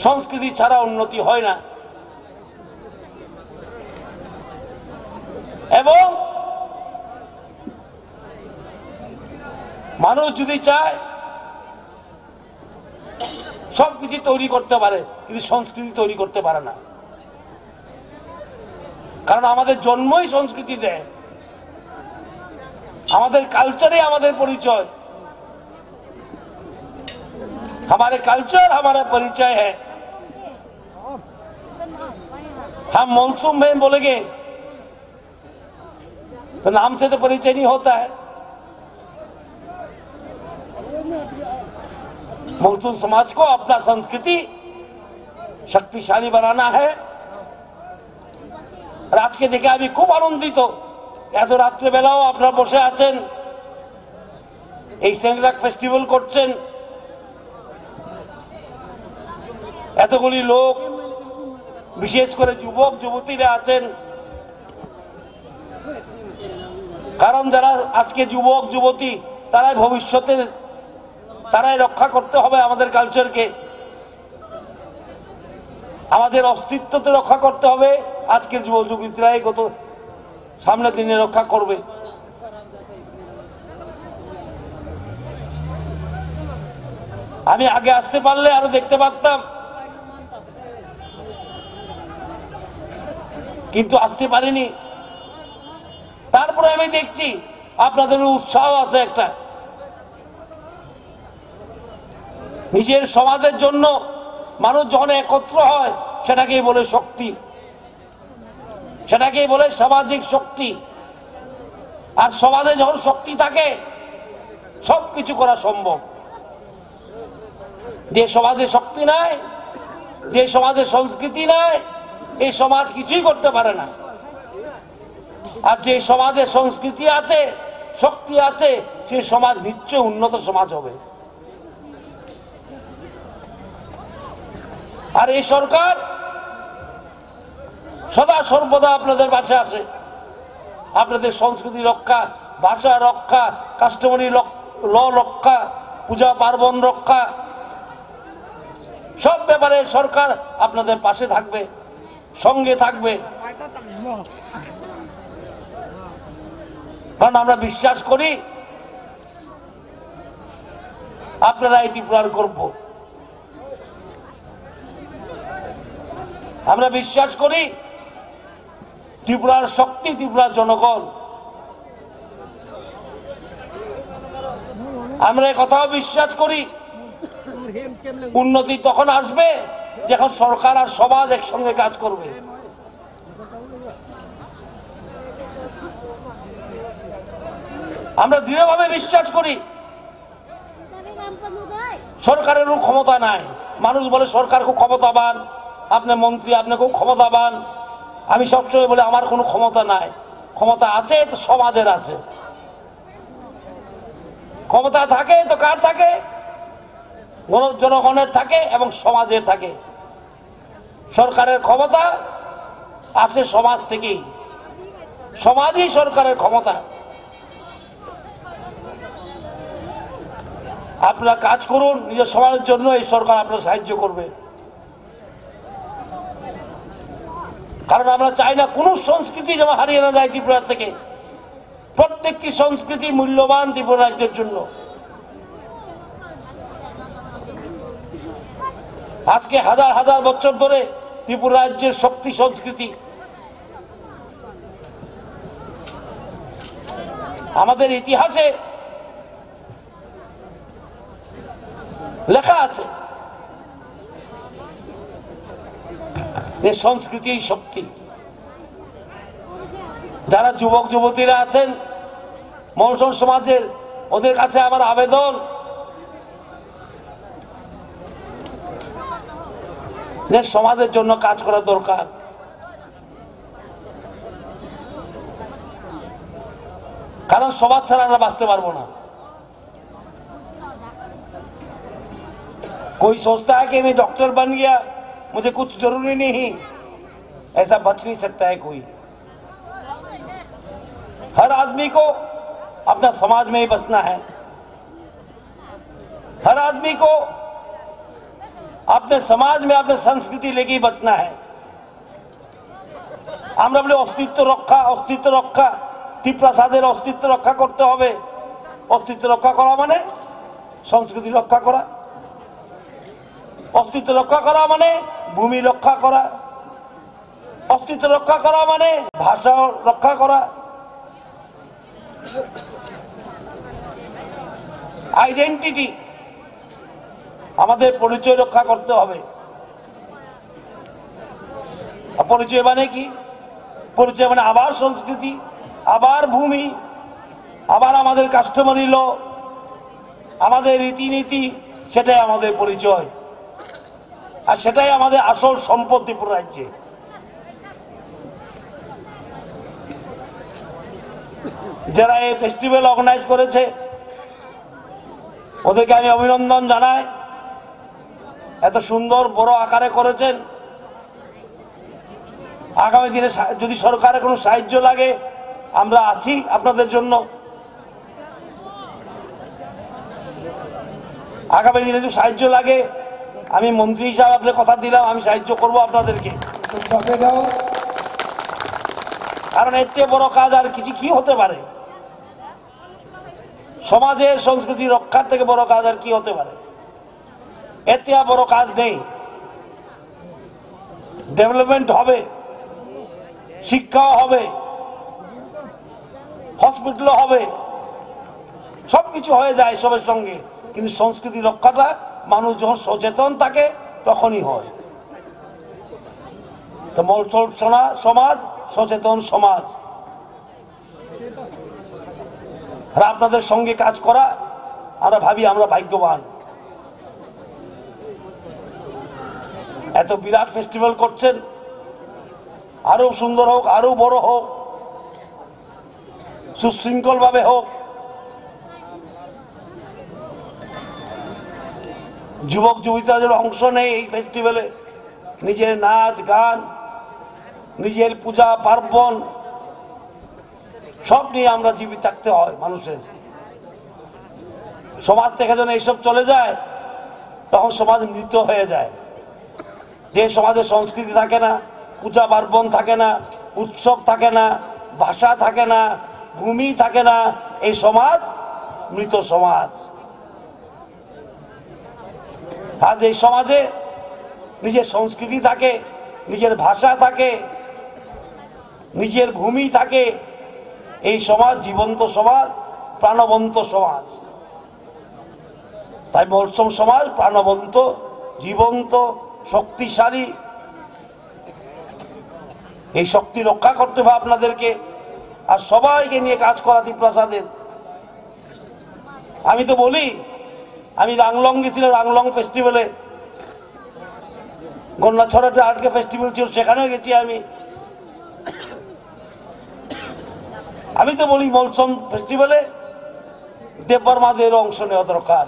G: সংস্কৃতি ছাড়া উন্নতি হয় না। এবং মানুষ যদি চায় সবকিছু তৈরি করতে পারে, কিন্তু সংস্কৃতি তৈরি করতে পারে না। কারণ আমাদের জন্মই সংস্কৃতি দেয়, আমাদের কালচারে আমাদের পরিচয়। हमारे कल्चर हमारा परिचय है। हम मौनसून में बोलेंगे तो नाम से तो परिचय नहीं होता है। मौनसून समाज को अपना संस्कृति शक्तिशाली बनाना है। और आज के देखे আমি খুব আনন্দিত, এত রাত্রে বেলাও আপনারা বসে আছেন, এই সেংরাক ফেস্টিভ্যাল করছেন, এতগুলি লোক, বিশেষ করে যুবক যুবতীরা আছেন। কারণ যারা আজকে যুবক যুবতী তারাই ভবিষ্যতের, তারাই রক্ষা করতে হবে আমাদের কালচারকে, আমাদের অস্তিত্বকে রক্ষা করতে হবে। আজকের যুবক যুবতীরাই কত সামনের দিনে রক্ষা করবে। আমি আগে আসতে পারলে আরো দেখতে পারতাম, কিন্তু আসতে পারিনি। তারপরে আমি দেখছি আপনাদের উৎসাহ আছে একটা, নিজের সমাজের জন্য মানুষ যখন একত্র হয় সেটাকেই বলে শক্তি, সেটাকেই বলে সামাজিক শক্তি। আর সমাজে যখন শক্তি থাকে সবকিছু করা সম্ভব। যে সমাজে শক্তি নাই, যে সমাজে সংস্কৃতি নাই, এই সমাজ কিছুই করতে পারে না। আর যে সমাজে সংস্কৃতি আছে, শক্তি আছে, সেই সমাজ নিশ্চয় উন্নত সমাজ হবে। আর এই সরকার সদা সর্বদা আপনাদের পাশে আসে, আপনাদের সংস্কৃতি রক্ষা, ভাষা রক্ষা, কাস্টমারি ল রক্ষা, পূজা পার্বণ রক্ষা, সব ব্যাপারে সরকার আপনাদের পাশে থাকবে, সঙ্গে থাকবে। কারণ আমরা বিশ্বাস করি আপনারা এই ত্রিপুরার গর্ব। আমরা বিশ্বাস করি ত্রিপুরার শক্তি, ত্রিপুরার জনগণ। আমরা কথাও বিশ্বাস করি উন্নতি তখন আসবে যখন সরকার আর সমাজ একসঙ্গে কাজ করবে। আমরা দৃঢ়ভাবে বিশ্বাস করি সরকারেরও ক্ষমতা নাই। মানুষ বলে সরকার খুব ক্ষমতাবান, আপনি মন্ত্রী, আপনি খুব ক্ষমতাবান। আমি সবসময় বলি আমার কোনো ক্ষমতা নাই। ক্ষমতা আছে তো সমাজের আছে। ক্ষমতা থাকে তো কার থাকে? জনগণের থাকে এবং সমাজের থাকে। সরকারের ক্ষমতা আসে সমাজ থেকেই, সমাজই সরকারের ক্ষমতা। আপনারা কাজ করুন নিজের সমাজের জন্য, এই সরকার আপনার সাহায্য করবে। কারণ আমরা চাই না কোনো সংস্কৃতি যেন হারিয়ে না যায় ত্রিপুরা থেকে। প্রত্যেকটি সংস্কৃতি মূল্যবান ত্রিপুরা রাজ্যের জন্য। আজকে হাজার হাজার বছর ধরে ত্রিপুরা রাজ্যের শক্তি সংস্কৃতি, আমাদের ইতিহাসে লেখা আছে যে সংস্কৃতি শক্তি। যারা যুবক যুবতীরা আছেন মনসন সমাজের, ওদের কাছে আমার আবেদন, যে সমাজের জন্য কাজ করা দরকার। কারণ সমাজ ছাড়া আমরা বাঁচতে পারবো না। कोई सोचता है कि मैं डॉक्टर बन गया, मुझे कुछ जरूरी नहीं, ऐसा बच नहीं सकता है कोई। हर आदमी को अपना समाज में ही बचना है। हर आदमी को अपने समाज में अपने संस्कृति लेके ही बचना है। আমরা বলি অস্তিত্ব রক্ষা, অস্তিত্ব রক্ষা। ত্রিপ্রাসাদের অস্তিত্ব রক্ষা করতে হবে। অস্তিত্ব রক্ষা করা মানে সংস্কৃতি রক্ষা করা। অস্তিত্ব রক্ষা করা মানে ভূমি রক্ষা করা। অস্তিত্ব রক্ষা করা মানে ভাষা রক্ষা করা। আইডেন্টিটি, আমাদের পরিচয় রক্ষা করতে হবে। পরিচয় মানে কি? পরিচয় মানে আবার সংস্কৃতি, আবার ভূমি, আবার আমাদের কাস্টমারি ল, আমাদের রীতিনীতি, সেটাই আমাদের পরিচয়। আর সেটাই আমাদের আসল সম্পদ ত্রিপুরা রাজ্যে। যারা এই ফেস্টিভ্যাল অর্গানাইজ করেছে ওদেরকে আমি অভিনন্দন জানাই। এত সুন্দর বড় আকারে করেছেন। আগামী দিনে যদি সরকারের কোনো সাহায্য লাগে আমরা আছি আপনাদের জন্য। আগামী দিনে যদি সাহায্য লাগে, আমি মন্ত্রী হিসাবে আপনার কথা দিলাম, আমি সাহায্য করব আপনাদেরকে। কারণ এর চেয়ে বড় কাজ আর কিছু কি হতে পারে? সমাজের সংস্কৃতি রক্ষার থেকে বড় কাজ আর কি হতে পারে? এর থেকে বড় কাজ নেই। ডেভেলপমেন্ট হবে, শিক্ষাও হবে, হসপিটালও হবে, সবকিছু হয়ে যায় সবের সঙ্গে। কিন্তু সংস্কৃতি রক্ষাটা মানুষ যখন সচেতন থাকে তখনই হয়। তো মলচল সমাজ সচেতন সমাজ। আর আপনাদের সঙ্গে কাজ করা আমরা ভাবি আমরা ভাগ্যবান। এত বিরাট ফেস্টিভ্যাল করছেন, আরো সুন্দর হোক, আরো বড় হোক, সুশৃঙ্খল ভাবে হোক। যুবক যুবতীরা যেন অংশ নেয় এই ফেস্টিভ্যালে, নিজের নাচ গান, নিজের পূজা পার্বণ সব নিয়ে আমরা জীবিত থাকতে হয় মানুষের। সমাজ থেকে যেন এইসব চলে যায় তখন সমাজ মৃত হয়ে যায়। যে সমাজে সংস্কৃতি থাকে না, পূজা পার্বণ থাকে না, উৎসব থাকে না, ভাষা থাকে না, ভূমি থাকে না, এই সমাজ মৃত সমাজ। আজ এই সমাজে নিজের সংস্কৃতি থাকে, নিজের ভাষা থাকে, নিজের ভূমি থাকে, এই সমাজ জীবন্ত সমাজ, প্রাণবন্ত সমাজ। তাই মলসম সমাজ প্রাণবন্ত, জীবন্ত, শক্তিশালী। এই শক্তি রক্ষা করতে হবে আপনাদেরকে, আর সবাইকে নিয়ে কাজ করা তিপ্রাসাদের। আমি তো বলি, আমি রাংলং গেছিলাম, রাংলং ফেস্টিভ্যালে, গন্ডাছড়াতে আর্টকে ফেস্টিভ্যাল ছিল, সেখানেও গেছি আমি তো বলি মলসম ফেস্টিভ্যালে দেববর্মাদের অংশ নেওয়া দরকার।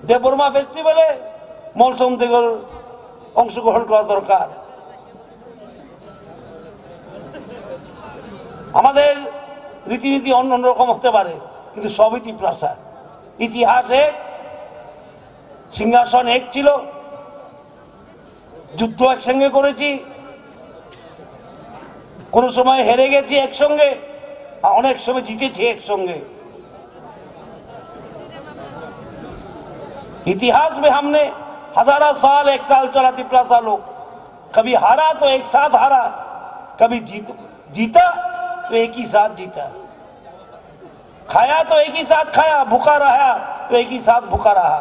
G: দেববর্মা ফেস্টিভ্যালে মলসম থেকে অংশগ্রহণ করা দরকার। আমাদের রীতিনীতি অন্যরকম হতে পারে, কিন্তু সবই তিপ্রাসা। ইতিহাস এক, সিংহাসন এক ছিল, যুদ্ধ একসঙ্গে করেছি, কোন সময় হেরে গেছি একসঙ্গে, অনেক সময় জিতেছি একসঙ্গে। इतिहास में हमने हजारों साल, एक साल चला तिप्रासा लोग, कभी हारा तो एक साथ हारा, कभी जीता तो एक ही साथ जीता, खाया तो एक ही साथ खाया, भूखा रहा तो एक ही साथ भूखा रहा।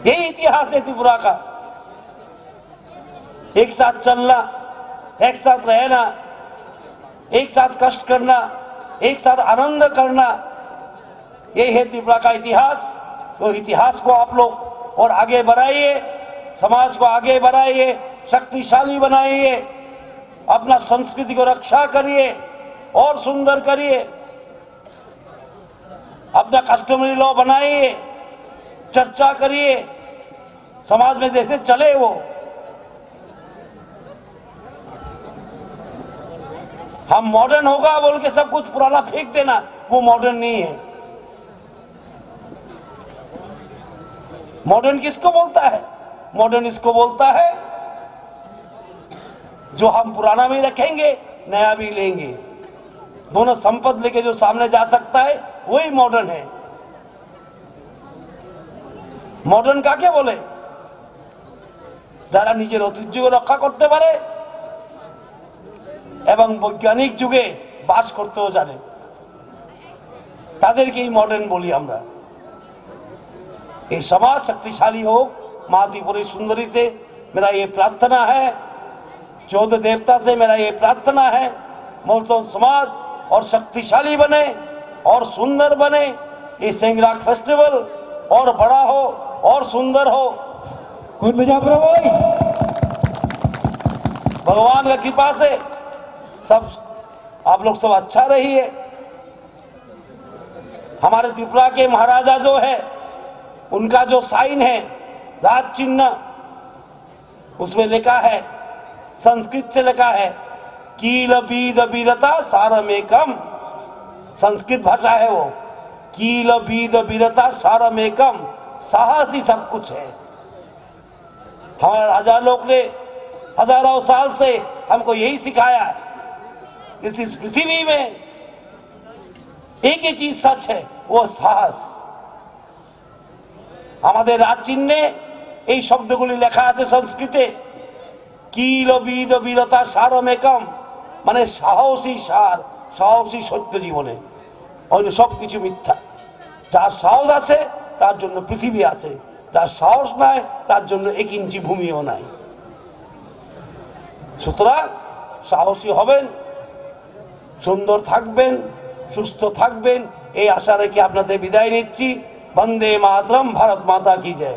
G: यही इतिहास है त्रिपुरा का। एक साथ चलना, एक साथ रहना, एक साथ कष्ट करना, एक साथ आनंद करना, यही है त्रिपुरा का इतिहास। वो इतिहास को आप लोग और आगे बढ़ाइए, समाज को आगे बढ़ाइए, शक्तिशाली बनाइए, अपना संस्कृति को रक्षा करिए और सुंदर करिए, अपना कस्टमरी लॉ बनाइए, चर्चा करिए, समाज में जैसे चले वो। हम मॉडर्न होगा बोल के सब कुछ पुराना फेंक देना, वो मॉडर्न नहीं है। मॉडर्न किसको बोलता है? मॉडर्न इसको बोलता है जो हम पुराना भी रखेंगे, नया भी लेंगे, दोनों संपद लेके जो सामने जा सकता है, वही मॉडर्न है। मॉडर्न काके बोले? যারা নিজের ঐতিহ্যকে রক্ষা করতে পারে এবং বৈজ্ঞানিক যুগে বাস করতেও জানে, তাদেরকেই মডার্ন বলি আমরা। ये समाज शक्तिशाली हो, माँ त्रिपुरी सुंदरी से मेरा ये प्रार्थना है, 14 देवता से मेरा ये प्रार्थना है, मोलसम समाज और शक्तिशाली बने और सुंदर बने। ये सेंगराग फेस्टिवल और बड़ा हो और सुंदर हो। भगवान का कृपा से सब आप लोग सब अच्छा रहिए। हमारे त्रिपुरा के महाराजा जो है, उनका जो साइन है राज चिन्ह, उसमें लिखा है, संस्कृत से लिखा है, कील बीद बीरता सारमेकम। संस्कृत भाषा है वो। कील बीद बीरता सारमेकम, साहसी सब कुछ है। हमारे राजा लोग ने हजारों साल से हमको यही सिखाया। इस पृथ्वी में एक ही चीज सच है, वो साहस। আমাদের রাজ চিহ্নে এই শব্দগুলি লেখা আছে সংস্কৃতে, কিল বিদ বীরতা সারমেকম, মানে সাহসী সার, সাহসী সত্য জীবনে। অন্য সব কিছু মিথ্যা। যার সাহস আছে তার জন্য পৃথিবী আছে, যার সাহস নাই তার জন্য 1 ইঞ্চি ভূমিও নাই। সুতরাং সাহসী হবেন, সুন্দর থাকবেন, সুস্থ থাকবেন, এই আশা রেখে আপনাদের বিদায় নিচ্ছি। वंदे मातरम, भारत माता की जय।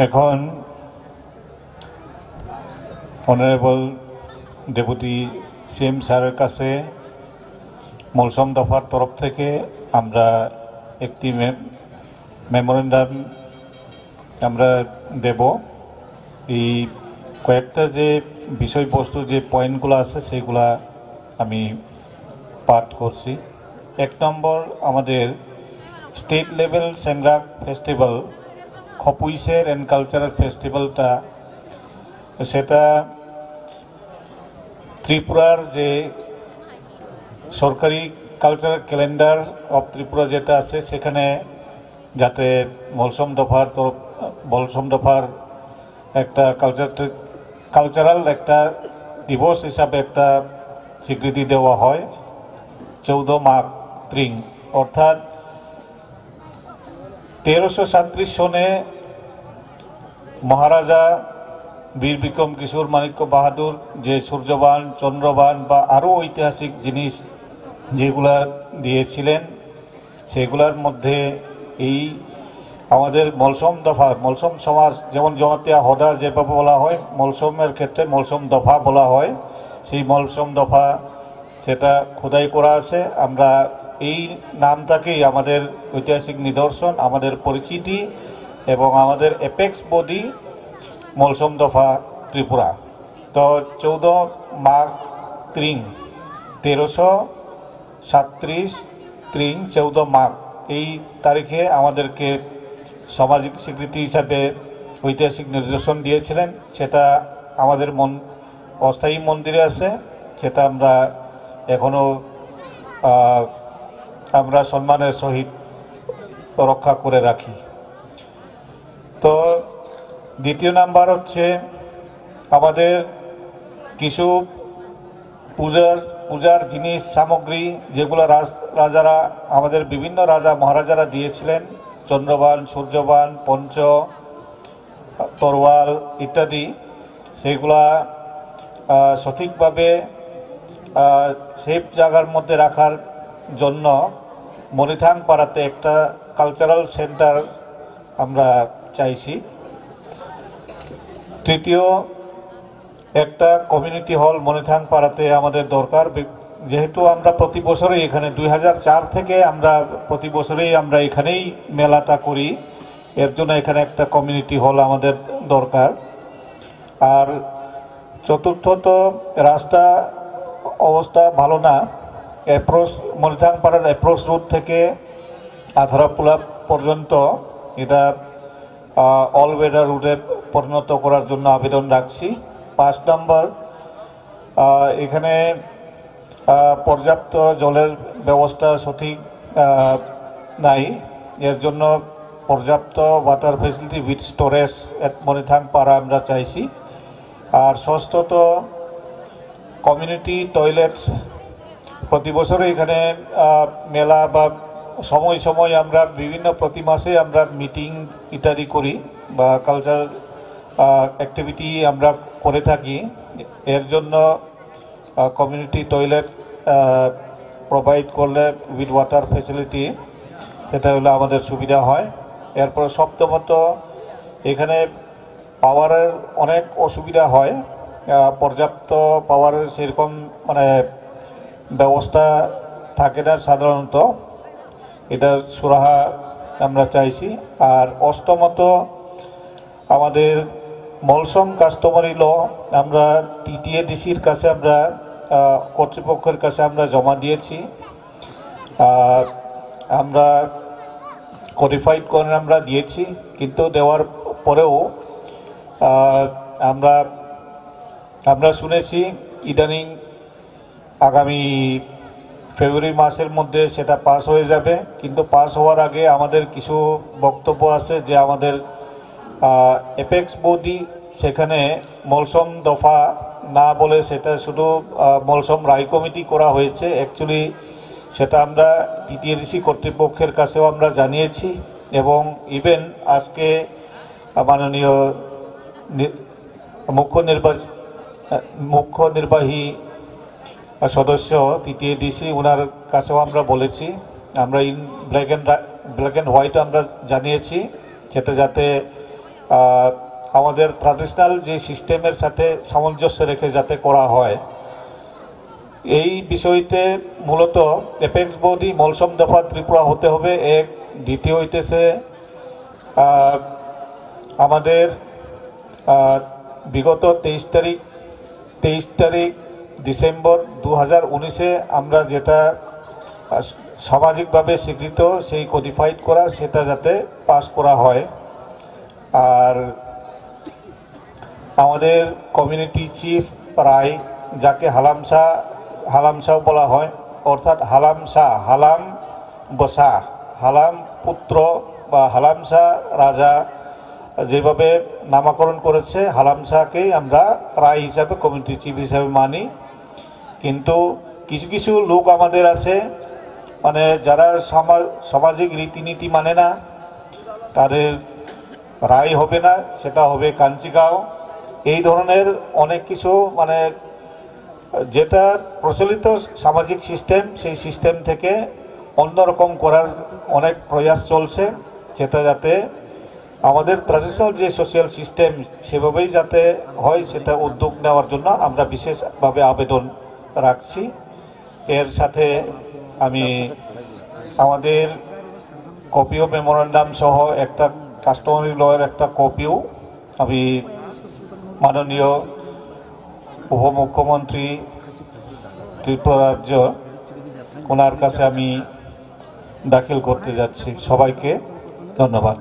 F: এখন অনারেবল ডেপুটি সিএম স্যারের কাছে মলসম দফার তরফ থেকে আমরা একটি মেমোরেন্ডাম আমরা দেব। এই কয়েকটা যে বিষয়বস্তু, যে পয়েন্টগুলো আছে সেগুলা আমি পাঠ করছি। 1 নম্বর, আমাদের স্টেট লেভেল সেংরাগ ফেস্টিভ্যাল, খপুইশের অ্যান্ড কালচারাল ফেস্টিভ্যালটা সেটা ত্রিপুরার যে সরকারি কালচারাল ক্যালেন্ডার অফ ত্রিপুরা যেটা আছে সেখানে যাতে মলসম দফার একটা কালচারাল একটা দিবস হিসাবে একটা স্বীকৃতি দেওয়া হয় 14 মাঘ ত্রিং, অর্থাৎ 1337 সনে মহারাজা বীর বিক্রম কিশোর মাণিক্য বাহাদুর যে সূর্যবান চন্দ্রবান বা আরও ঐতিহাসিক জিনিস যেগুলা দিয়েছিলেন সেগুলোর মধ্যে এই আমাদের মলসম দফা মলসম সমাজ যেমন জমাতিয়া হদা যেভাবে বলা হয় মলসমের ক্ষেত্রে মলসম দফা বলা হয়, সেই মলসম দফা সেটা খোদাই করা আছে। আমরা এই নামটাকেই আমাদের ঐতিহাসিক নিদর্শন, আমাদের পরিচিতি এবং আমাদের এপেক্স বডি মলসম দফা ত্রিপুরা। তো 14 মাঘ ত্রিং 1337 ত্রিং 14 মাঘ এই তারিখে আমাদেরকে সামাজিক স্বীকৃতি হিসাবে ঐতিহাসিক নিদর্শন দিয়েছিলেন। সেটা আমাদের অস্থায়ী মন্দিরে আছে, সেটা আমরা এখনও আমরা সম্মানের সহিত রক্ষা করে রাখি। তো দ্বিতীয় নাম্বার হচ্ছে আমাদের কিছু পূজার জিনিস সামগ্রী যেগুলো রাজারা আমাদের বিভিন্ন রাজা মহারাজারা দিয়েছিলেন, চন্দ্রবান সূর্যবান পঞ্চ তরোয়াল ইত্যাদি, সেগুলা সঠিকভাবে সেফ জায়গার মধ্যে রাখার জন্য মনিথাং পাড়াতে একটা কালচারাল সেন্টার আমরা চাইছি। তৃতীয়, একটা কমিউনিটি হল মনিথাং পাড়াতে আমাদের দরকার, যেহেতু আমরা প্রতি বছরই এখানে 2004 থেকে আমরা প্রতি বছরেই আমরা এখানেই মেলাটা করি, এর জন্য এখানে একটা কমিউনিটি হল আমাদের দরকার। আর চতুর্থত, রাস্তা অবস্থা ভালো না, অ্যাপ্রোচ মনিথাং পাড়ার অ্যাপ্রোচ রোড থেকে আধারাপুলা পর্যন্ত এটা অল ওয়েদার রুটে পরিণত করার জন্য আবেদন রাখছি। 5 নম্বর, এখানে পর্যাপ্ত জলের ব্যবস্থা সঠিক নাই, এর জন্য পর্যাপ্ত ওয়াটার ফেসিলিটি উইথ স্টোরেজ এট মনিথাং পাড়া আমরা চাইছি। আর ষষ্ঠত, কমিউনিটি টয়লেটস প্রতি বছরে এখানে মেলা বা সময় সময় আমরা বিভিন্ন প্রতি মাসে আমরা মিটিং ইত্যাদি করি বা কালচার অ্যাক্টিভিটি আমরা করে থাকি, এর জন্য কমিউনিটি টয়লেট প্রোভাইড করলে উইথ ওয়াটার ফেসিলিটি সেটা হলে আমাদের সুবিধা হয়। এরপর সপ্তমত, এখানে পাওয়ারের অনেক অসুবিধা হয়, পর্যাপ্ত পাওয়ারের সেরকম মানে ব্যবস্থা থাকে না সাধারণত, এটার সুরাহা আমরা চাইছি। আর অষ্টমত, আমাদের মলসম কাস্টমারি ল আমরা TTADCর কাছে আমরা কর্তৃপক্ষের কাছে আমরা জমা দিয়েছি, আমরা কোডিফাইড করে আমরা দিয়েছি, কিন্তু দেওয়ার পরেও আমরা শুনেছি ইদানিং আগামী ফেব্রুয়ারি মাসের মধ্যে সেটা পাস হয়ে যাবে, কিন্তু পাস হওয়ার আগে আমাদের কিছু বক্তব্য আছে যে আমাদের এপেক্স বডি সেখানে মলসম দফা না বলে সেটা শুধু মলসম রায় কমিটি করা হয়েছে। অ্যাকচুয়ালি সেটা আমরা TTADC কর্তৃপক্ষের কাছেও আমরা জানিয়েছি এবং ইভেন আজকে মাননীয় মুখ্য নির্বাহী সদস্য TTADC ওনার কাছেও আমরা বলেছি, আমরা ইন ব্ল্যাক অ্যান্ড হোয়াইট আমরা জানিয়েছি সেটা যাতে আমাদের ট্র্যাডিশনাল যে সিস্টেমের সাথে সামঞ্জস্য রেখে যাতে করা হয়। এই বিষয়তে মূলত এপেক্স বডি মলসম দফা ত্রিপুরা হতে হবে এক। দ্বিতীয় হইতেছে আমাদের বিগত 23 তারিখ ডিসেম্বর 2019-এ আমরা যেটা সামাজিকভাবে স্বীকৃত সেই কোডিফাইড করা সেটা যাতে পাস করা হয়। আর আমাদের কমিউনিটি চিফ রায়, যাকে হালামশাহ বলা হয়, অর্থাৎ হালামশাহ, হালাম বসা, হালাম পুত্র বা হালামশাহ রাজা যেভাবে নামকরণ করেছে, হালামশাহকেই আমরা রায় হিসাবে, কমিউনিটি চিফ হিসাবে মানি। কিন্তু কিছু কিছু লোক আমাদের আছে, মানে যারা সামাজিক রীতিনীতি মানে না, তাদের রায় হবে না, সেটা হবে কাঞ্চিগাঁও। এই ধরনের অনেক কিছু, মানে যেটা প্রচলিত সামাজিক সিস্টেম, সেই সিস্টেম থেকে অন্যরকম করার অনেক প্রয়াস চলছে, যেটা যাতে আমাদের ট্র্যাডিশনাল যে সোশ্যাল সিস্টেম সেভাবেই যাতে হয়, সেটা উদ্যোগ নেওয়ার জন্য আমরা বিশেষভাবে আবেদন রাখছি। এর সাথে আমি আমাদের কপিও মেমোরেন্ডাম সহ একটা কাস্টমারি লয়ের একটা কপিও আমি মাননীয় উপমুখ্যমন্ত্রী ত্রিপুরা রাজ্য, ওনার কাছে আমি দাখিল করতে যাচ্ছি। সবাইকে ধন্যবাদ।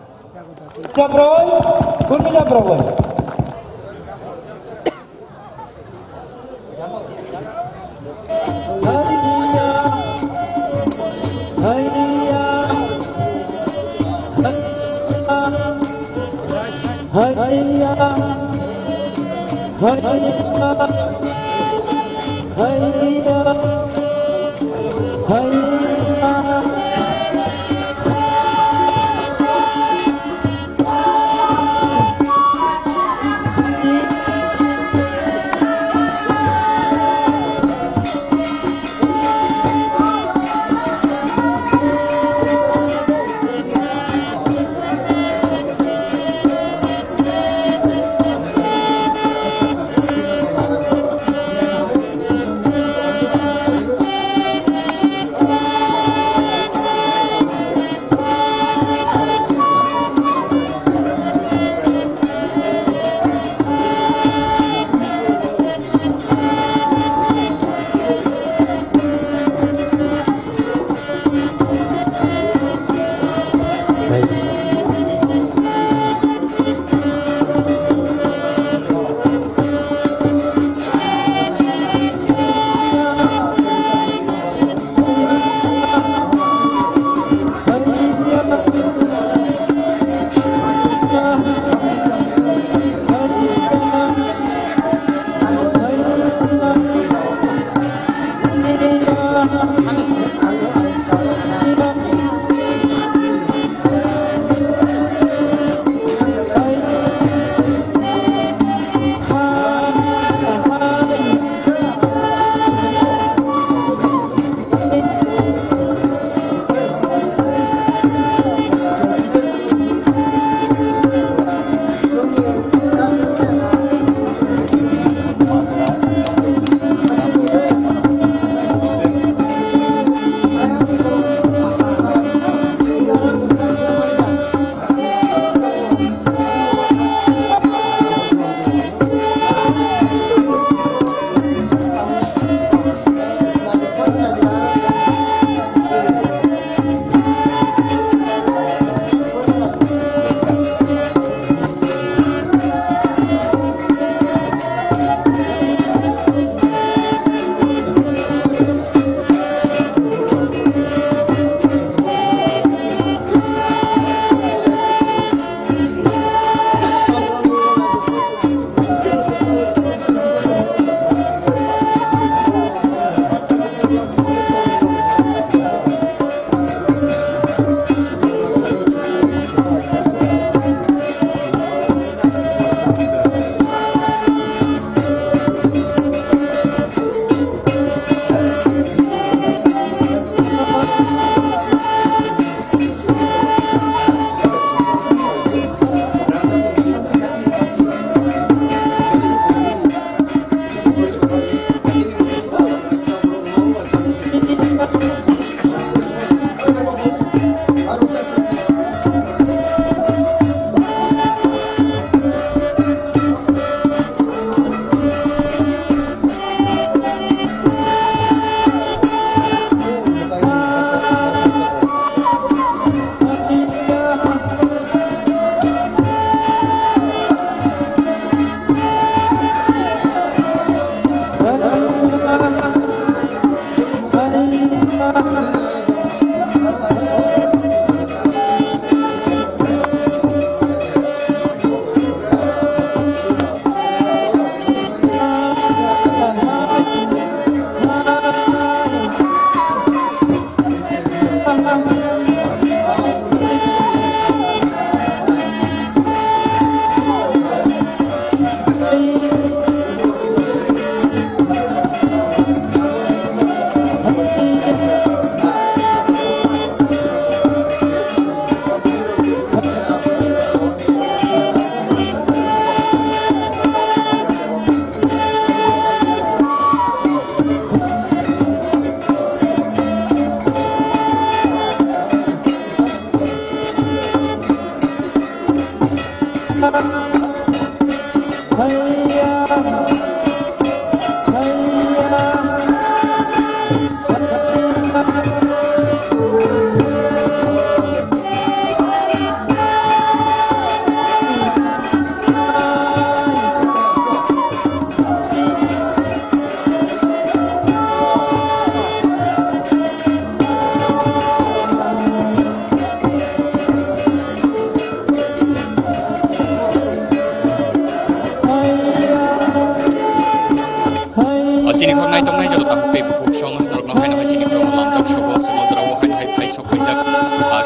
H: Sini kau naik tong naik jatuh tak pay bukuk song norok nak hai sini kau malam dok show semua jerawa hai pay sok bijak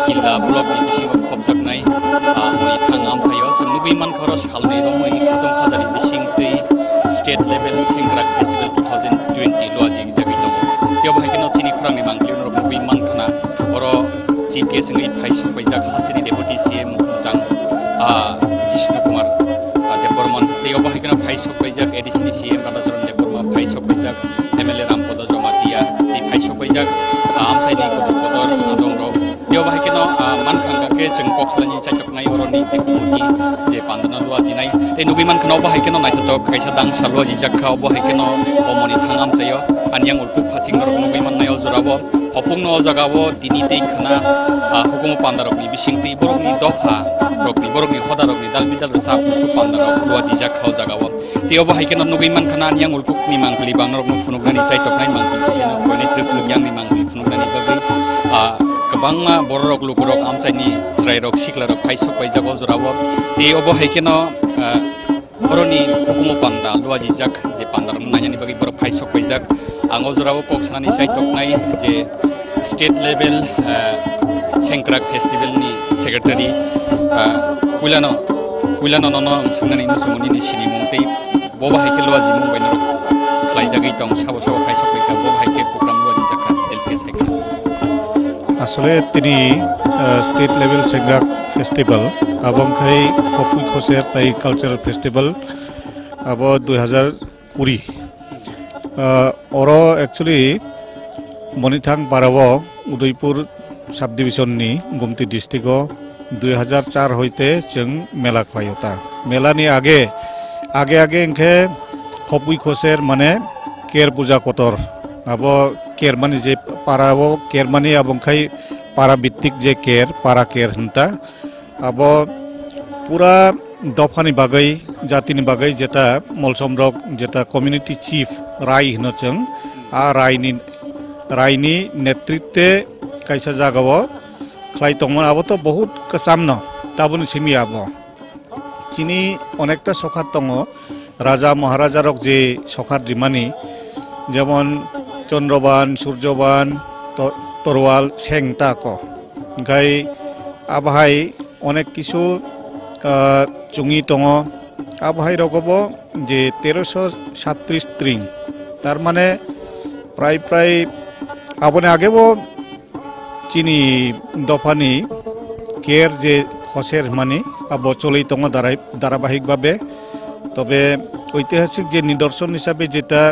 H: kila blog ni bising kau khobjak nai mui thangam sayo senubi man kharos halni romoi khitung khajari bising tei state level singrak festival 2020 loaji jagi dong tio bahai kena sini kurang ni mangkli norok nubi man khana oro chief guest ngai pay sok bijak hasini deputy CM jang Krishna Kumar Deborman tio bahai kena pay sok bijak edisi CM Radasaran Deborman pay sok bijak MLA Rampodo Jomatia di pay sok bijak amsai ni kucuk kotor adongro tio bahai kena man khangga ke jeng kokslani chachok nai oroni tekuni je pandana lua jinai nubi man khana bahai kena nai to kaisa dang salwa jijak khau bahai kena omoni thangam chayo anyang ulku phasing rok nubi man nai ojurabo hopung no jagabo dini tei khana hukum pandarok ni bising tei borok ni dofa rok ni borok ni khoda rok ni dal bidal sa musu pandarok lua jijak khau jagabo tio bahai kena nubi man khana anyang ulku ni mangkli bang rok nu funugani chaitok nai mangkli sino koni trip yang ni mangkli funugani bagai kebangma borok lukurok amsai ni cerai rok sikla rok pay sok bijak ojurabo tio bahai kena boroni hukum panda lua jijak je pandar nanya ni bagi borok pay sok bijak anggo jurabo koksanani chaitok nai je state level sengkrak festival ni secretary kuilano nono sungnani nusumuni ni sini mungtei bo bahai ke lua jimu bainor klai jagai tong sabo sabo pay sok bijak bo bahai ke program lua jijak delske saikna
F: আসলে তিনি state level সেংগ্রাক festival এবং খাই কপুই খসের তাই cultural festival আব 2020 অর actually মনিথাং পারাব Udaipur sub ডিভিশননি গুমতি ডিস্ট্রিক্ট 2004 হইতে जों মেলা খাইতা মেলানি আগে ইনকে কপুই খসের মানে কের পূজা কতর अब केरमानी जे पाराबो केरमानी अब खाई पारा भित्तिक जे केर पारा केर हंता अब पूरा दफानी बागै जातिनि बागै जेटा मलसम रक जेटा कम्युनिटी चीफ राय हनो जों आ रायनि नेतृत्वे कैसा जागाबो खाई तंगमोन अब तो बहुत कसामनो ताबुनि सिमी अब चिनी अनेकटा सखार दङ राजा महाराजा रक जे सखार दिमानि जेमन चंद्रबान सूर्यबान तरवाल सेंटा को गाय आबहाय अनेक किसु चुंगी दङ आबहाय रगबो जे 1337 स्ट्रिंग तार माने प्राय आबने आगेबो चिनी दफानी केर जे खसेर माने अब चलै दङ धाराबाहिक भाबे तबे ऐतिहासिक जे निदर्शन हिसाबै जेटा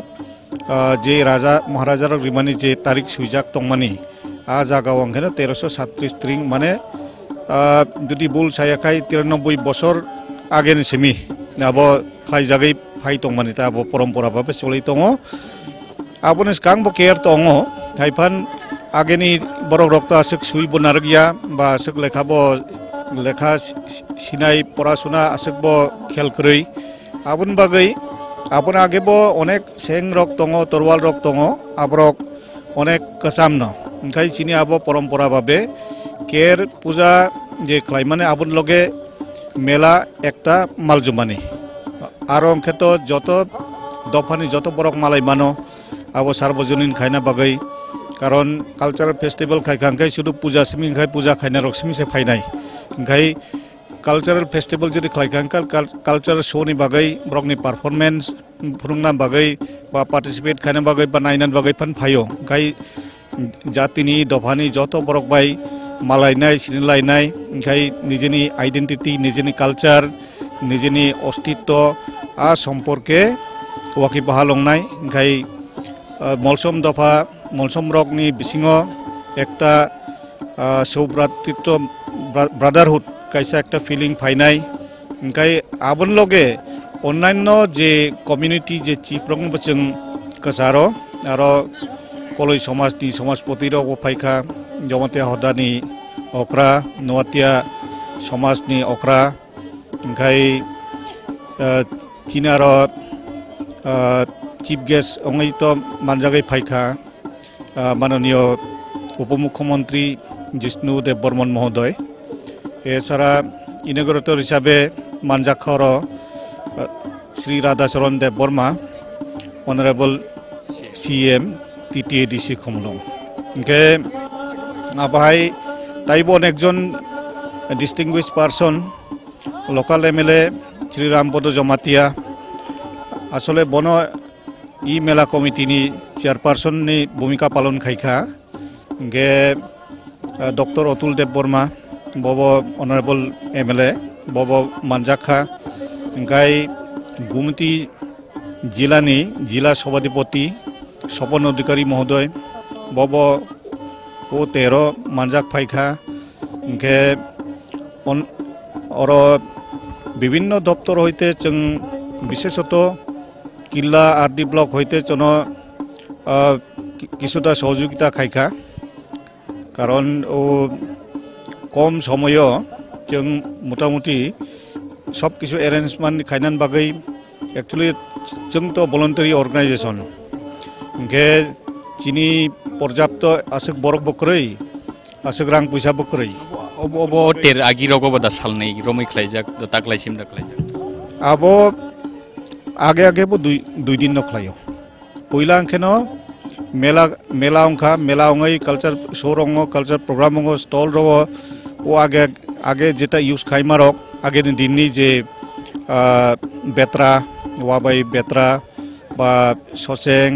F: जे राजा महाराजा रिमानी जे तारीख सुइजाक तंगमानी आ जागाव अंखेना 1337 स्ट्रिंग माने जुदि बुल सायाखाय 93 बছর आगे सेमी अब खाई जागै फाइ तंगमानी ता अब परम्परा भाबे चलै दङ आबने कांबो केयर दङ हाइफान आगेनि बरक रक्त आसक सुइ बनारगिया बा आसक लेखा सिनाय परासुना आसकबो खेल करै आबन बागै आपन आगेबो अनेक सेंग रक दङ तरवाल रक दङ आबरक अनेक कसामनो ओंखाय सिनि आबो परम्परा भाबे केर पूजा जे खालायमाने आबन लगे मेला एकटा मालजुमानि आरो अंखेतो जत दफानि जत बरक मालाय मानो आबो सार्वजनीन खायना बागै कारण कालचाराल फेस्टिवल खायखांखाय शुधु पूजा सिमि ओंखाय पूजा खायना रक सिमि से फायनाय ओंखाय कल्चरल फेस्टिवल जुदि खालायखांखा कल्चरल शोनि बागै ब्रकनि पारफरमेंस फुरुंना बागै बा पार्टिसिपेट खायना बागै बा नायना बागै फान फायो ओंखाय जातिनि दफानि जत बरक बाय मालायनाय सिनायलायनाय ओंखाय निजेनि आइडेन्टिटी निजेनि कालचार निजेनि अस्तित्व आ सम्पर्के वाकि बाहालंनाय ओंखाय मलसम दफा मलसम रकनि बिसिङाव एकटा सौभ्रातृत्व ब्रादारहुड कैसा एक फीलिंग फाइनाय ओंखाय आबन लगे अन्यान्य जे कम्युनिटी जे चिफ रंग बचों कसारो आरो कलई समाजनि समाजपति रग फाइखा जमते हदानि अक्रा नवातिया समाजनि अक्रा ओंखाय चिनार चिफ गेस्ट अंगई तो मानजागै फाइखा माननीय उपमुख्यमंत्री जिष्णु देव बर्मन महोदय एछाड़ा इनॉग्रेटर हिसाबे मानजाखर Shri Radhacharan Deb Barma honourable CM TTADC खमलं इनके आबाहाय ताइबन एकजन distinguish person local MLA Shri Rampada Jamatia आसले बन इ मेला कमिटी नि चेयरपार्सन नि भूमिका पालन खाइखा गे डॉक्टर अतुल देव बर्मा बब ऑनरेबल MLA बब मानजाखा गाय गुमती जिलानि जिला सभाधिपति सपन अधिकारी महोदय बब ओ 13 मानजाक फाइखा इनके और विभिन्न दप्तर होते जों विशेषत किल्ला आरडी ब्लक होते जन किछुटा सहयोगिता खाइखा कारण ओ कम समय जों मोटामुटी सब किछु एरेंजमेंट खाइनान बागै एक्चुअली जों तो वॉलंटरी ऑर्गेनाइजेशन इनके चिनी पर्याप्त आसक बरक बकरै आसक रां पैसा बकरै
H: अब टेर आगि रगो बदा सालनै रमै खलाइजाक ताकलाइसिम दाखलाइजाक
F: अब आगे आगे बो दुई दिन नखलायो पहिला अंखेनो मेला मेला अंखा मेला अंगै कल्चर शो रंग कल्चर प्रोग्राम रंग स्टॉल रंग वो आगे आगे जेटा यूज खाइमारक आगे दिननि जे बेत्रा वाबाई बेत्रा बा ससें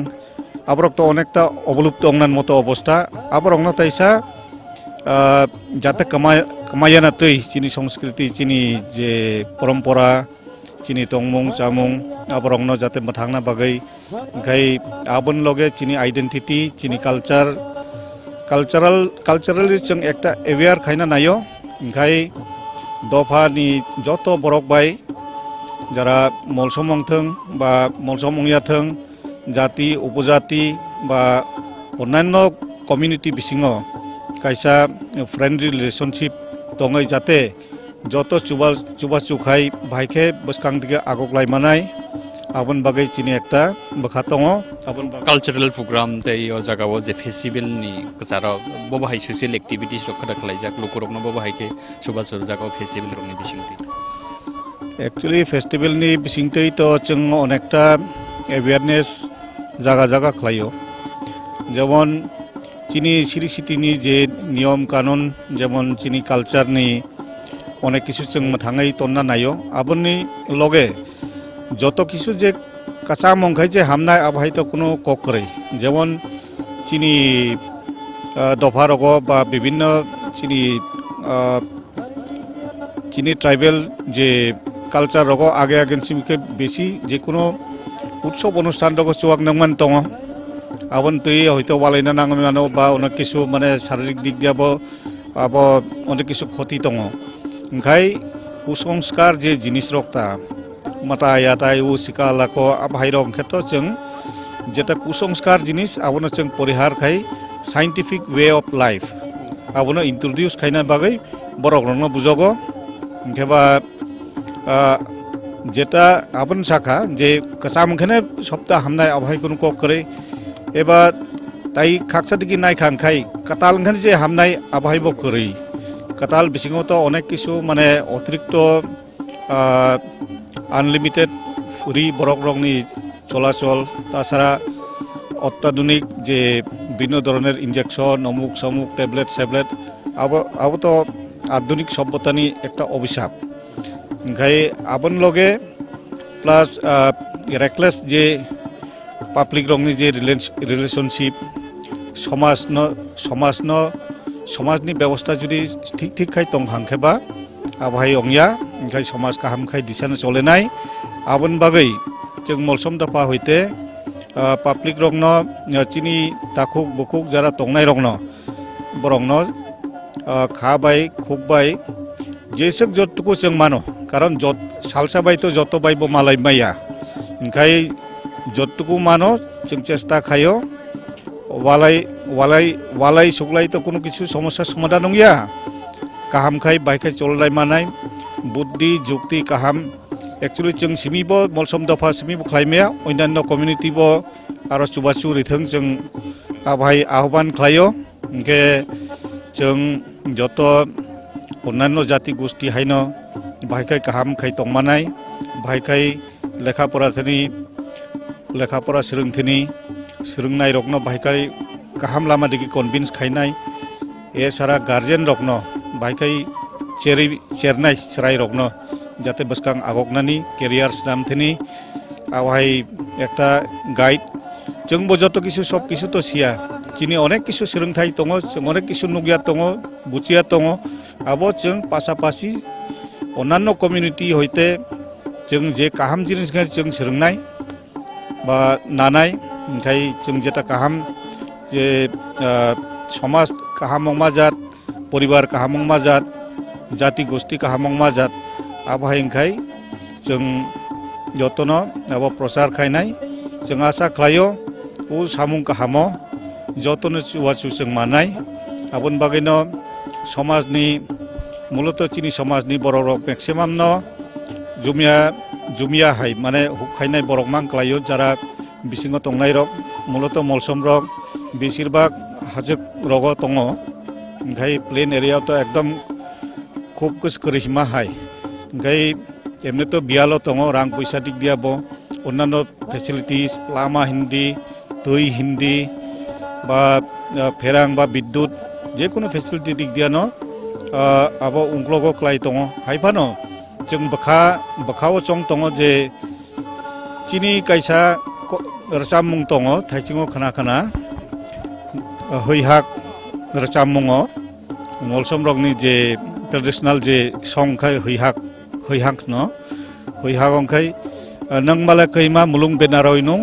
F: आबरक तो अनेकटा अवलुप्त अंगनान मतो अवस्था आबर अंगना ताइसा जाते कमायाना तै चिनी संस्कृति चिनी जे परम्परा चिनी तंगमुं जामुं आबर अंगना जाते मथांगना बागै ओंखाय आबन लगे चिनी आइडेंटिटी चिनी कल्चरली जों एकटा एवेयर खाइना नायो ओंखाय दफानि जत बरक बाय जरा मलसम अंथों बा मलसम अंगियाथों जाति उपजाति बा अन्यान्य कम्युनिटी बिसिङाव कायसा फ्रेंडली रिलेशनशिप दङै जाते जत चुबा चुखाय भाइखे बसखां दिगे आगक लायमानाय आबन बागै चिनि एकटा बखा दङ आबन
H: कल्चरल प्रोग्राम तै ओ जागाव जे फेस्टिवल नि कसारा बबाहाय सोशल एक्टिविटीज रखदा खलाइजाक लोकरकनो बबाहायके सुबा सुर जागाव फेस्टिवल रंनि बिसिंति
F: एक्चुअली फेस्टिवल नि बिसिंति तो जों अनेकटा अवेयरनेस जागा जागा खलायो जेमन चिनी सिरि सिटिनि जे नियम कानुन जेमन चिनी कल्चर नि अनेक किछु जों मथाङै तन्ना नायो आबननि लगे जत किछु जे कासा मंखाय जे हामनाय आबहाय तो कोनो कक करे जेमन चिनी दफा रग बा विभिन्न चिनी ट्राइबल जे कल्चर रग आगे आगे सिमके बेसी जे कोनो उत्सव अनुष्ठान रग चुवाक नंगमान दङ आबन तै हयतो वालायना नांगमानो बा अनेक किछु माने शारीरिक दिग दियाबो आबो अनेक किछु क्षति दङ ओंखाय कुसंस्कार जे जिनिस रक्ता माता याताय उ सिका लाको आबहाय रंग खेत्र जों जेटा कुसंस्कार जिनिस आबनो जों परिहार खाय साइंटिफिक वे ऑफ लाइफ आबनो इंट्रोड्यूस खायना बागै बरक रंनो बुजगो ओंखेबा जेटा आबन साखा जे कसाम खने सप्ताह हमनाय आबहाय कुन को करे एबा ताई खाकसा दिगि नाय खांखाय कताल खने जे हमनाय आबहाय बो करे कताल बिसिङाव तो अनेक किछु माने अतिरिक्त आनलिमिटेड फ्री बरक रंगनि चलाचल ताछाड़ा अत्याधुनिक जे বিভিন্ন ধরনের ইনজেকশন অমুক সমুক ট্যাবলেট স্যাবলেট আব তো আধুনিক সভ্যতানি একটা অভিশাপ ओंखाय आबन लगे प्लस रेकलेस जे पाब्लिक रंगनि जे रिलेशनशिप समाजनि व्यवस्था जुदि ठीक ठीक खाय दं हांखेबा आबहाय अंगिया ओंखाय समाज गाहाम खाय दिसानो चलेनाय आबन बागै जों मलसम दफा हयते पाब्लिक रंगनो चिनी ताकुक बुकुक जारा तंनाय रंगनो बरंनो खाबाय खुबबाय जेसक जतुकु जों मानो कारण सालसा बाई तो जत बाई बो मालाय माया इनखाय जतटुकु मानो जों चेष्टा खायो वालाई सुगलाई तो कोनो किछु समस्या समाधान नंगिया काहाम खाय बाइखाय चलनाय मानाय बुद्धि जुक्ति काहाम एक्चुअली जों सिमिबो मलसम दफा सिमिबो खालायमाया अन्यान्य कम्युनिटि बो आरो सुबासु रिथों जों आबाय आह्वान खालायो इनके जों जत अन्यान्य जाति गोष्ठी हायनो बाइखाय काहाम खाय तंमानाय बाइखाय लेखा परा सोलोंथायनि सोलोंनाय रखनो बाइखाय गाहाम लामा दिगि कनभिन्स खायनाय ए सारा गार्जेन रखनो बाइखाय चेरनाय सराय रखनो जाते बसकां आगकनानि केरियार नामथेनि आवहाय एकटा गाइड जोंबो जत किछु सब किछु तो सिया जिनि अनेक किछु सोलोंथाय दङ जों अनेक किछु नुगिया दङ बुजिया दङ आबो जों पासापासि अन्यान्य कम्युनिटि हयते जों जे गाहाम जिनिस जों सोलोंनाय बा नानाय ओंखाय जों जेता गाहाम जे समाज काहामंमा जात परिवार काहामंमा जात जाति गोष्ठी काहामंमा जात आबहाय ओंखाय जों जतन अब प्रचार खायनाय जों आसा खालायो उ सामुं काहामो जतन चुवाचु जों मानाय आबन बागैनो समाजनि मूलत चिनि समाजनि बर' रक मेक्सिमाम न जुमिया हाय माने हुखायनाय बरक मान खालायो जारा बिसिङाव तंनाय रक मूलत मलसम रक बेसिरभाग हाजो रग दङ ओंखाय प्लेन एरिया तो एकदम खूब गोसोरिमा हाय ओंखाय एमने तो बियाल दङ रां पैसा दिग दियाबो अन्यान्य फेसिलिटिस लामा हिन्दी दै हिन्दी बा फेरां बा विद्युत जेकुनु फेसिलिटि दिग दियानो अब उंग्लगो क्लाय दङ हायफानो जों बखाव चं दङ जे चिनि कायसा रचामुं दङ थाइचिङाव खोना हैहाक रचामुङ मलसम रगनि जे ट्रेडिशनल जे सं खाय हैहाक न हैहाक अंखाय नों मालाय कैमा मुलुं बेनारय नं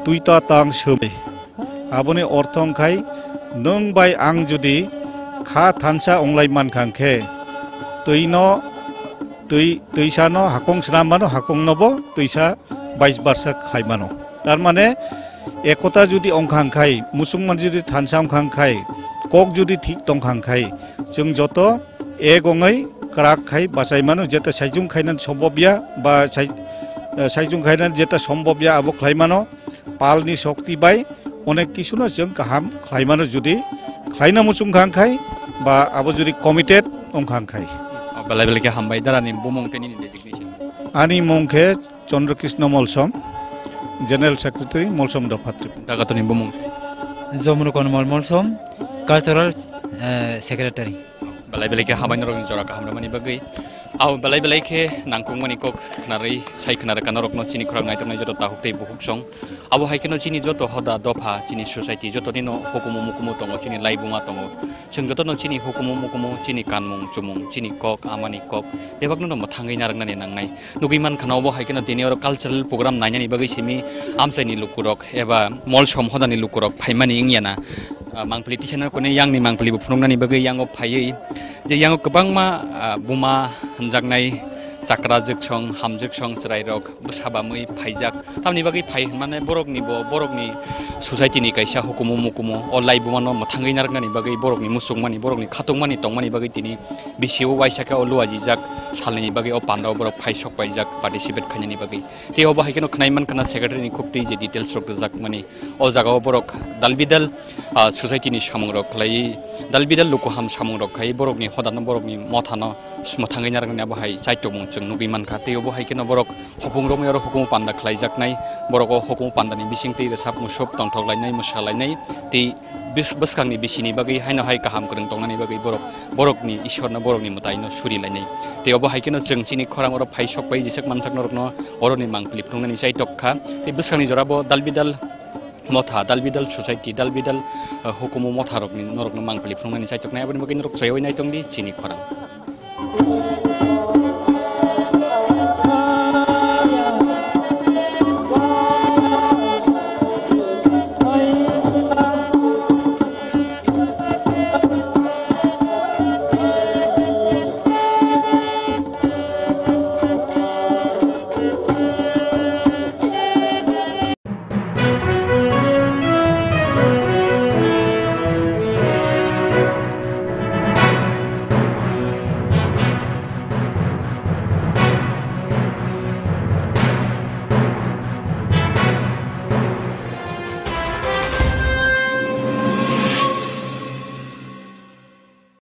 F: तुइता तां सोमै आबनि अर्थ अंखाय नों बाय आं जुदि खा थानसा अंलाय मानखांखे तैसानो हाकं स्नामानो हाकं नबो तैसा 22 बारसा खायमानो तार माने एकता जुदि अंखांखाय मुसुं मान जुदि थानसा अंखांखाय कक जुदि ठीक दंखांखाय जों जत एगङै क्राक खाय बासायमानो जेता साइजुं खायनान सम्भबया बा साइजुं खायनान जेता सम्भबया आबो खायमानो पालनि शक्ति बाय अनेक किसुनो जों गाहाम खायमानो जुदि खायना मुसुं खांखाय बा आबो जुदि कमिटेड अंखांखाय
H: बेले के हामबाय दारानि बुमंतेनि डेजिगनेशन
F: आनि मंखे चंद्रकृष्ण मलसम जनरल सेक्रेटारि मलसम दफात्रि
H: दागातनि बुमं
D: जमुनु कनमल मलसम कल्चरल सेक्रेटारि
H: बेले के हाबाय नरनि जरा हामरामानि बागै आव बेले के नांकुंमानि कक खनारै साइखनार कानरकनो चिनि खरां नायतनाय जत ताहुतै बुहुक सं आबो हायकेनो चिनि जत हदा दफा चिनि सोसाइटी जत दिनो हुकुमु मुकुमु तंग चिनि लाइबुङा तंग जों जत न चिनि हुकुमु मुकुमु चिनि कानमुं चुमुं चिनि कक आमानि कक बेबागनो न थांगै नारंनानि नांनाय नुगिमान खानावबो हायकेनो दिनि और कालचारेल प्रोग्राम नायनानि बागै सिमि आमसाइनि लुकुरक एबा मलसम हदानि लुकुरक फाइमानि इंयाना मांगफुलि टिचारनो कोने यांनि मांगफुलिबो फुनंनानि बागै यांगो फायै जे यांगो गोबांमा बुमा होनजागनाय जाक्रा जोगसं हामजोगसं चराइरक साबामै फाइजाक तामनि बागै फाइ माने बरकनि सोसाइटिनि कायसा हुकुमु मुकुमु अलाइ बुमानो मथांगै नारगनानि बागै बरकनि मुसुंमानि बरकनि खातंमानि तंमानि बागै तिनि बिसिउ वाइसाका लुवाजि जाक सालनि बागै अ पान्दाव बरक फाइसक पाइजाक पार्टिसिपेट खायनि बागै ते अ बाहायकेनो खनायमान खना सेक्रेटारिनि खुबति जे डिटेल्स रक जाक माने अ जागाव बरक दालबिदाल सोसाइटिनि सामंरक लाई दालबिदाल लुकुहाम सामंरक खाय बरकनि हदानो बरकनि मथानो मथांगै नारगनानि बाहाय चाइटमु जों नुबिमान खाते अ बाहायकेनो बरक हपुं रमै आरो हुकुम पान्दा खलायजाकनाय बरक हुकुम पान्दानि बिसिंति रेसाब मुसुब तंथलायनाय मोसालायनाय ति बसखांनि बिसिनि बागै हायनो हाय गाहाम गोरों दंनानि बागै बरकनि ईश्वरनो बरकनि मतायनो सुरिलायनाय ते अ बाहायकेनो जों चिनि खरां और फाइसक बाय जेसेक मानसाक नरकनो अरनि मांगफुलि फुंनानि चाइटकखा ते बसखांनि जराबो दालबिदाल मथा दालबिदाल सोसाइटि दालबिदाल हुकुमु मथा रकनि नरकनो मांगफुलि फुंनानि चाइटकनाय आबनि बागै नरक जयनाय दंदि चिनि खरां